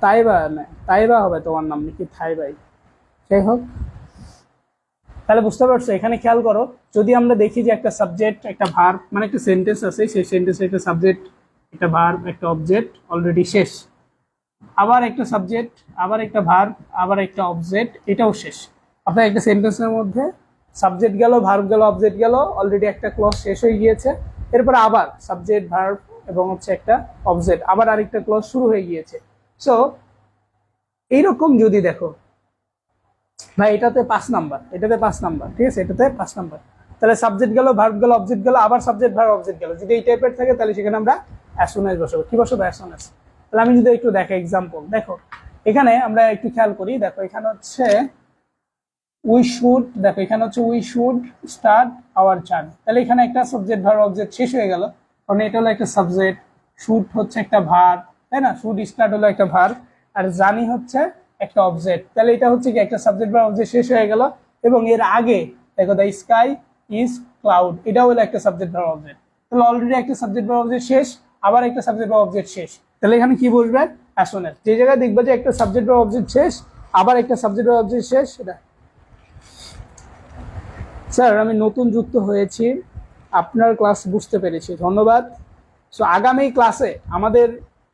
তাইবা না, তাইবা হবে তোমার নাম নাকি থাইবাই, যাই হোক। তাহলে বুঝতে পারছো, এখানে খেয়াল করো, যদি আমরা দেখি যে একটা সাবজেক্ট একটা ভার্ব মানে একটা সেন্টেন্স আছে, সেই সেন্টেন্সে একটা সাবজেক্ট একটা ভার্ব একটা অবজেক্ট অলরেডি শেষ, আবার একটা সাবজেক্ট আবার একটা ভার্ব আবার একটা অবজেক্ট এটাও শেষ। আপনার একটা সেন্টেন্সের মধ্যে সাবজেক্ট গেল ভার্ব গেল অবজেক্ট গেল, অলরেডি একটা ক্লজ শেষ হয়ে গিয়েছে, এরপরে আবার সাবজেক্ট ভার্ব এবং হচ্ছে একটা অবজেক্ট আবার আরেকটা ক্লজ শুরু হয়ে গিয়েছে। সো এইরকম যদি দেখো ভাই, এটাতে 5 নাম্বার, এটাতে 5 নাম্বার, ঠিক আছে, এটাতে 5 নাম্বার। তাহলে সাবজেক্ট গেল ভার্ব গেল অবজেক্ট গেল আবার সাবজেক্ট ভার্ব অবজেক্ট গেল, যদি এই টাইপের থাকে তাহলে সেখানে আমরা অ্যাজ সুন অ্যাজ বসাবো। কি বসাবো? As soon as. তাহলে আমি যদি একটু দেখো এক্সাম্পল, দেখো এখানে আমরা একটু খেয়াল করি, দেখো এখানে হচ্ছে উই শুড, দেখো এখানে হচ্ছে we should start our journey. তাহলে এখানে একটা সাবজেক্ট ভার্ব অবজেক্ট শেষ হয়ে গেল, কারণ এটা হলো একটা সাবজেক্ট, শুড হচ্ছে একটা ভার্ব, তাই না, শুড স্টার্ট হলো একটা ভার্ব, আর জার্নি হচ্ছে একটা অবজেক্ট। তাহলে এটা হচ্ছে কি একটা সাবজেক্ট ভার্ব অবজেক্ট শেষ হয়ে গেল, এবং এর আগে দেখো দ্য স্কাই ইজ ক্লাউড, এটা হলো একটা সাবজেক্ট ভার্ব অবজেক্ট। তাহলে অলরেডি একটা সাবজেক্ট ভার্ব অবজেক্ট শেষ, আবার একটা সাবজেক্ট ভার্ব অবজেক্ট শেষ। তাহলে এখানে কি বসবে? As soon as. যে জায়গায় দেখবে যে একটা সাবজেক্ট ভার্ব অবজেক্ট শেষ আবার একটা সাবজেক্ট ভার্ব অবজেক্ট শেষ, এটা। স্যার আমি নতুন যুক্ত হয়েছি, আপনার ক্লাস বুঝতে পেরেছি, ধন্যবাদ। সো আগামী ক্লাসে আমাদের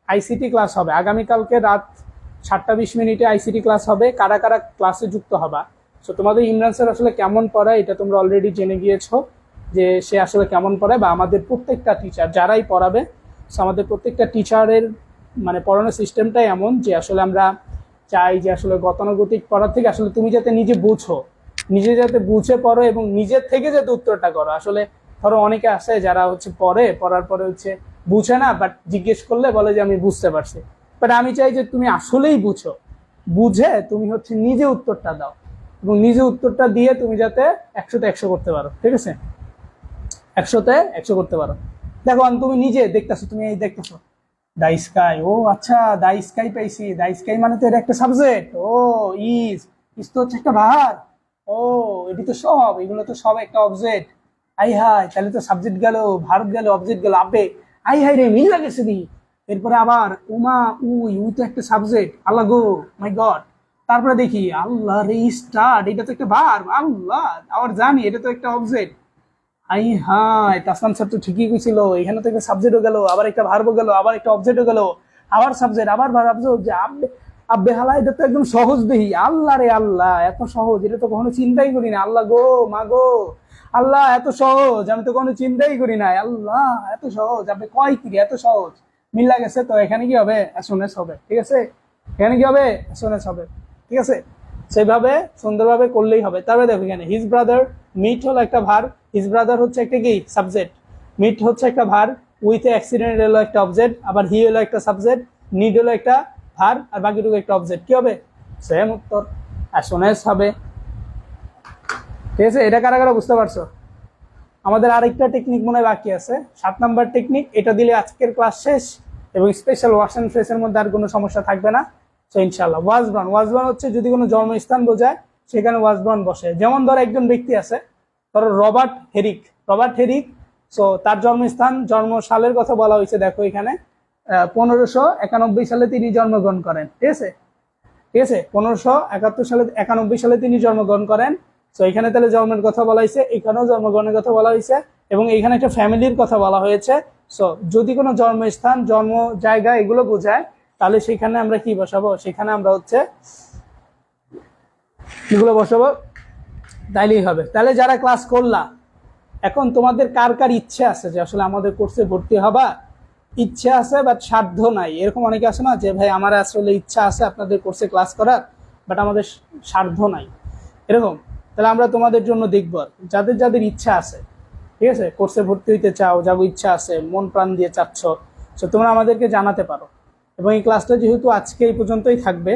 আইসিটি ক্লাস হবে, আগামীকালকে রাত 7টা 20 মিনিটে আইসিটি ক্লাস হবে। কারা কারা ক্লাসে যুক্ত হবা? সো তোমাদের ইমরান স্যার আসলে কেমন পড়ায় এটা তোমরা অলরেডি জেনে গিয়েছো, যে সে আসলে কেমন পড়ায়, বা আমাদের প্রত্যেকটা টিচার যারাই পড়াবে, সো আমাদের প্রত্যেকটা টিচারের মানে পড়ানোর সিস্টেমটাই এমন যে আসলে আমরা চাই যে আসলে গতানুগতিক পড়ার থেকে আসলে তুমি যাতে নিজে বুঝো, নিজে যাতে বুঝে পড়ো এবং নিজের থেকে যাতে উত্তরটা করো। আসলে ধরো অনেকে আছে যারা হচ্ছে পড়ার পরে হচ্ছে বুঝে না, বাট জিজ্ঞেস করলে বলে যে আমি বুঝতে পারছি। বাট আমি চাই যে তুমি আসলেই বুঝো, বুঝে তুমি হচ্ছে নিজে উত্তরটা দাও, এবং নিজে উত্তরটা দিয়ে তুমি যাতে 100তে 100 করতে পারো, ঠিক আছে, 100তে 100 করতে পারো। দেখো তুমি নিজে দেখতেছো, তুমি এই দেখতেছো দা স্কাই, ও আচ্ছা দা স্কাই পাইছি, দা স্কাই মানে তো এটা একটা সাবজেক্ট, ও ইজ, ইজ তো হচ্ছে একটা ভার্ব, ও এটি তো সব, এগুলো তো সব একটা অবজেক্ট। আই হাই, তাহলে তো সাবজেক্ট গেল ভার্ব গেল অবজেক্ট গেল, আবে আই হাই রে মিল লাগেছে দি। এরপরে আবার উমা উই, উই তো একটা সাবজেক্ট, আল্লাহ গো মাই গড। তারপরে দেখি আল্লাহ রে স্টার্ট, এটা তো একটা ভার্ব, আল্লাহ আবার জানি এটা তো একটা অবজেক্ট। আই হাই, তাসলাম স্যার তো ঠিকই কইছিল, এখানে তো একটা সাবজেক্টও গেল আবার একটা ভার্বও গেল আবার একটা অবজেক্টও গেল, আবার সাবজেক্ট আবার ভার্ব, যে আব্বে আব্বে হালা, এটা তো একদম সহজ দেহি। আল্লাহ রে আল্লাহ, এত সহজ, এটা তো কখনো চিন্তাই করি না। আল্লাহ গো মা গো, আল্লাহ এত সহজ, আমি তো কখনো চিন্তাই করি না। আল্লাহ এত সহজ, আপনি কয় কি এত সহজ, মিল্লা গেছে। তো এখানে কি হবে? অ্যাসোনেস হবে, ঠিক আছে, এখানে কি হবে? অ্যাসোনেস হবে, ঠিক আছে। সেইভাবে সুন্দরভাবে করলেই হবে। তারপরে দেখো এখানে হিজ ব্রাদার, মিট হলো একটা ভার্ব, হিজ ব্রাদার হচ্ছে একটা কি সাবজেক্ট, মিট হচ্ছে একটা ভার্ব, উইথ অ্যাক্সিডেন্ট হলো একটা অবজেক্ট, আবার হি হলো একটা সাবজেক্ট, নিড হলো একটা ভার্ব, আর বাকিটুকু একটা অবজেক্ট। কি হবে? সেম উত্তর, অ্যাসোনেস হবে, ঠিক আছে। এটা কারা কারা বুঝতে পারছো? আমাদের আরেকটা টেকনিক মনে হয় বাকি আছে, 7 নাম্বার টেকনিক, এটা দিলে আজকের ক্লাস শেষ, এবং স্পেশাল ওয়াশ অ্যান্ড ফ্রেশের মধ্যে আর কোনো সমস্যা থাকবে না। তো ইনশাল্লাহ ওয়াজবান, ওয়াজবান হচ্ছে যদি কোনো জন্মস্থান বোঝায় সেখানে ওয়াজবান বসে। যেমন ধরো একজন ব্যক্তি আছে, ধরো Robert Herrick, Robert Herrick, so তার জন্মস্থান জন্ম সালের কথা বলা হয়েছে, দেখো এখানে 1591 সালে তিনি জন্মগ্রহণ করেন, ঠিক আছে, ঠিক আছে, 1591 সালে তিনি জন্মগ্রহণ করেন। তো এখানে তাহলে জন্মের কথা বলা হয়েছে, এখানেও জন্মগ্রহণের কথা বলা হয়েছে, এবং এখানে একটা ফ্যামিলির কথা বলা হয়েছে। সো যদি কোনো জন্মস্থান জন্ম জায়গা এগুলো বোঝায়, তাহলে সেখানে আমরা কি বসাবো? সেখানে আমরা হচ্ছে এগুলো বসাবো, তাইলেই হবে। তাহলে যারা ক্লাস করলা, এখন তোমাদের কার কার ইচ্ছে আছে যে আসলে আমাদের কোর্সে ভর্তি হবা? ইচ্ছে আছে বাট সাধ্য নাই, এরকম অনেকে আছে না, যে ভাই আমার আসলে ইচ্ছা আছে আপনাদের কোর্সে ক্লাস করার, বাট আমাদের সাধ্য নাই, এরকম। তাহলে আমরা তোমাদের জন্য দেখবো, যাদের যাদের ইচ্ছা আছে, ঠিক আছে, কোর্সে ভর্তি হইতে চাও, যাবো ইচ্ছা আছে, মন প্রাণ দিয়ে চাচ্ছ, সো তোমরা আমাদেরকে জানাতে পারো। এবং এই ক্লাসটা যেহেতু আজকে এই পর্যন্তই থাকবে,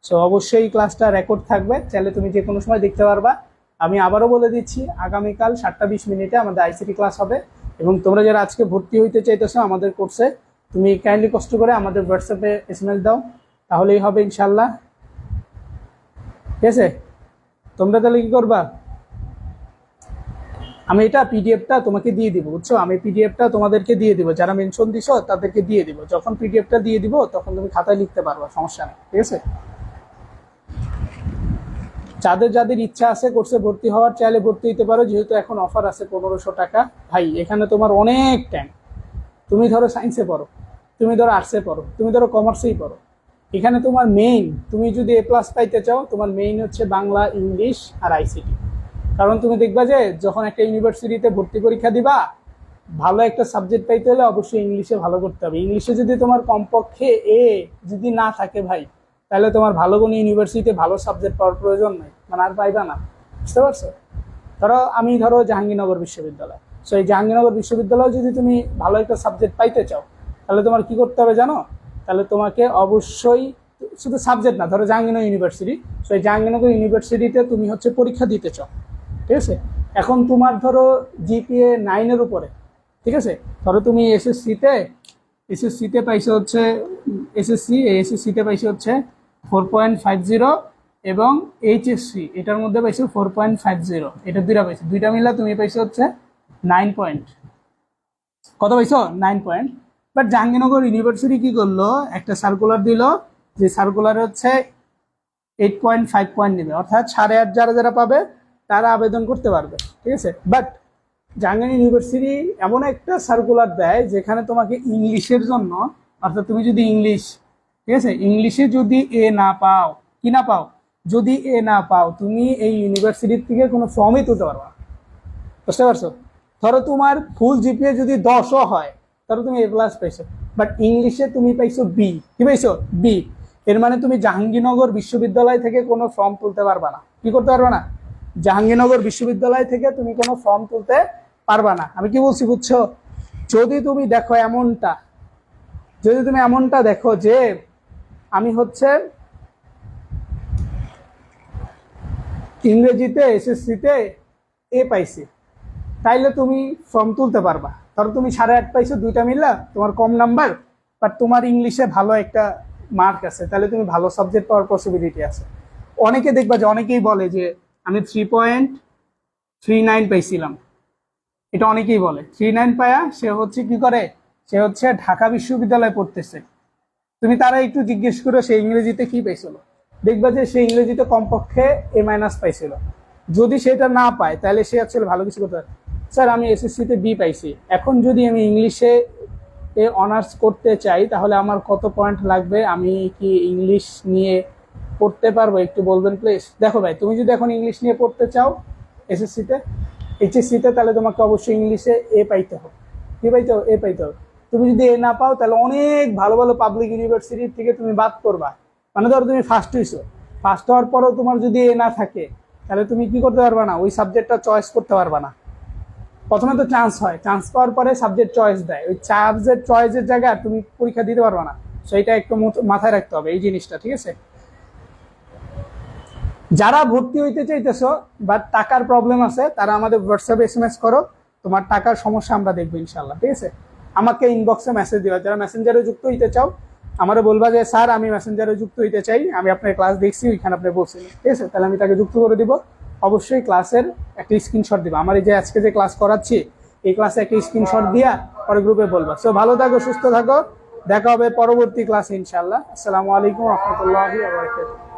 সো অবশ্যই এই ক্লাসটা রেকর্ড থাকবে, চাইলে তুমি যে কোনো সময় দেখতে পারবা। আমি আবারও বলে দিচ্ছি, আগামীকাল 7টা 20 মিনিটে আমাদের আইসিটি ক্লাস হবে, এবং তোমরা যারা আজকে ভর্তি হইতে চাইতেছো আমাদের কোর্সে, তুমি কাইন্ডলি কষ্ট করে আমাদের হোয়াটসঅ্যাপে এসএমএস দাও, তাহলেই হবে ইনশাল্লাহ। ঠিক আছে? তোমরা তাহলে কি করবা, আমি এটা পিডিএফটা তোমাকে দিয়ে দিব, বুঝছো? আমি পিডিএফটা তোমাদেরকে দিয়ে দিব, যারা মেনশন দিছো তাদেরকে দিয়ে দিব। যখন পিডিএফটা দিয়ে দিব তখন তুমি খাতায় লিখতে পারবা, সমস্যা নেই। ঠিক আছে? যাদের যাদের ইচ্ছা আছে কোর্সে ভর্তি হওয়ার, চাইলে ভর্তি হতে পারো, যেহেতু এখন অফার আছে 1500 টাকা। ভাই এখানে তোমার অনেক টাইম, তুমি ধরো সায়েন্সে পড়ো, তুমি ধরো আর্টসে পড়ো, তুমি ধরো কমার্সেই পড়ো, এখানে তোমার মেইন, তুমি যদি A+ পাইতে চাও, তোমার মেইন হচ্ছে বাংলা, ইংলিশ আর আইসিটি। কারণ তুমি দেখবা যে যখন একটা ইউনিভার্সিটিতে ভর্তি পরীক্ষা দিবা, ভালো একটা সাবজেক্ট পাইতে হলে অবশ্যই ইংলিশে ভালো করতে হবে। ইংলিশে যদি তোমার কমপক্ষে এ যদি না থাকে ভাই, তাহলে তোমার ভালো কোনো ইউনিভার্সিটিতে ভালো সাবজেক্ট পাওয়ার প্রয়োজন নেই, মানে আর পাইবা না। বুঝতে পারছো? ধরো জাহাঙ্গীরনগর বিশ্ববিদ্যালয়, সো এই জাহাঙ্গীরনগর বিশ্ববিদ্যালয়ে যদি তুমি ভালো একটা সাবজেক্ট পাইতে চাও, তাহলে তোমার কি করতে হবে জানো? তাহলে তোমাকে অবশ্যই, শুধু সাবজেক্ট না, ধরো জাহাঙ্গীরনগর ইউনিভার্সিটি, সো এই জাহাঙ্গীরনগর ইউনিভার্সিটিতে তুমি হচ্ছে পরীক্ষা দিতে চাও। ঠিক আছে? এখন তোমার ধরো জিপিএ 9-এর উপরে, ঠিক আছে? ধরো তুমি এসএসসিতে পাইছো হচ্ছে, এসএসসিতে পাইছো হচ্ছে 4.50, এবং এইচএসসি এটার মধ্যে পাইছো 4.50, এটা দুইটা পাইছো, দুইটা মিলা তুমি পাইছো হচ্ছে 9 পয়েন্ট। কত পাইছো? 9 পয়েন্ট। বাট জাহাঙ্গীরনগর ইউনিভার্সিটি কি করলো, একটা সার্কুলার দিল, যে সার্কুলারে হচ্ছে 8.5 পয়েন্ট নেবে, অর্থাৎ 8.5 যারা যারা পাবে তারা আবেদন করতে পারবে। ঠিক আছে? বাট জাহাঙ্গীরনগর ইউনিভার্সিটি এমন একটা সার্কুলার দেয় যেখানে তোমাকে ইংলিশের জন্য, অর্থাৎ তুমি যদি ইংলিশ, ঠিক আছে, ইংলিশে যদি এ না পাও, কি না পাও, যদি এ না পাও, তুমি এই ইউনিভার্সিটির থেকে কোনো ফর্মই তুলতে পারবে না। বুঝতে পারছো? ধরো তোমার ফুল জিপিএ যদি 10ও হয়, ধরো তুমি A+ পাইছো, বাট ইংলিশে তুমি পাইছো বি, কি পাইছো? বি। এর মানে তুমি জাহাঙ্গীরনগর বিশ্ববিদ্যালয় থেকে কোনো ফর্ম তুলতে পারবা না। কি করতে পারবা না? জাহাঙ্গীরনগর বিশ্ববিদ্যালয় থেকে তুমি কোনো ফর্ম তুলতে পারবা না। আমি কি বলছি বুঝছো? যদি তুমি দেখো এমনটা, যদি তুমি এমনটা দেখো যে আমি হচ্ছে ইংরেজিতে এসএসসিতে এ পাইছি, তাইলে তুমি ফর্ম তুলতে পারবা। ধরো তুমি 8.5 পাইছো, দুইটা মিললা, তোমার কম নাম্বার, বাট তোমার ইংলিশে ভালো একটা মার্ক আছে, তাহলে তুমি ভালো সাবজেক্ট পাওয়ার পসিবিলিটি আছে। অনেকে দেখবা যে অনেকেই বলে যে আমি 3.39 পাইছিলাম, এটা অনেকেই বলে। 3.9 পায়া সে হচ্ছে কি করে, সে হচ্ছে ঢাকা বিশ্ববিদ্যালয়ে পড়তেছে। তুমি তারা একটু জিজ্ঞেস করো সে ইংরেজিতে কি পাইছিল, দেখবা যে সে ইংরেজিতে কমপক্ষে A- পাইছিল। যদি সেটা না পায় তাহলে সে আসলে ভালো কিছু করতে পারে। স্যার আমি এসএসসিতে বি পাইছি, এখন যদি আমি ইংলিশে অনার্স করতে চাই তাহলে আমার কত পয়েন্ট লাগবে, আমি কি ইংলিশ নিয়ে পড়তে পারবো, একটু বলবেন প্লিজ। দেখো ভাই, তুমি যদি এখন ইংলিশ নিয়ে পড়তে চাও এসএসসিতে, এইচএসসিতে, তাহলে তোমাকে অবশ্যই ইংলিশে এ পাইতে হবে। কি পাইতে হবে? এ পাইতে হবে। তুমি যদি এ না পাও তাহলে অনেক ভালো ভালো পাবলিক ইউনিভার্সিটির থেকে তুমি বাদ করবা। মানে ধরো তুমি ফার্স্ট হইছো, ফার্স্ট হওয়ার পরেও তোমার যদি এ না থাকে, তাহলে তুমি কি করতে পারবা না, ওই সাবজেক্টটা চয়েস করতে পারবা না। প্রথমে তো চান্স হয়, চান্স পাওয়ার পরে সাবজেক্ট চয়েস দেয়, ওই সাবজেক্ট চয়েসের জায়গায় তুমি পরীক্ষা দিতে পারবা না। সেইটা একটু মাথায় রাখতে হবে এই জিনিসটা। ঠিক আছে? যারা ভর্তি হইতে চাইতেছো বাট টাকার প্রবলেম আছে, তারা আমাদের হোয়াটসঅ্যাপে এসএমএস করো, তোমার টাকার সমস্যা আমরা দেখবো ইনশাল্লাহ। ঠিক আছে? আমাকে ইনবক্সে মেসেজ দিবা। যারা মেসেঞ্জারে যুক্ত হইতে চাও, আমারে বলবা যে স্যার আমি মেসেঞ্জারে যুক্ত হইতে চাই, আমি আপনার ক্লাস দেখছি, ওইখানে আপনি বলছিলেন। ঠিক আছে? তাহলে আমি তাকে যুক্ত করে দিব। অবশ্যই ক্লাসের একটা স্ক্রিনশট দিবা, আমার এই যে আজকে যে ক্লাস করাচ্ছি এই ক্লাসে একটা স্ক্রিনশট দিয়া পরে গ্রুপে বলবা। সো ভালো থাকো, সুস্থ থাকো, দেখা হবে পরবর্তী ক্লাসে ইনশাল্লাহ। আসসালামু আলাইকুম রহমতুল্লাহি ওয়া বারাকাতুহু।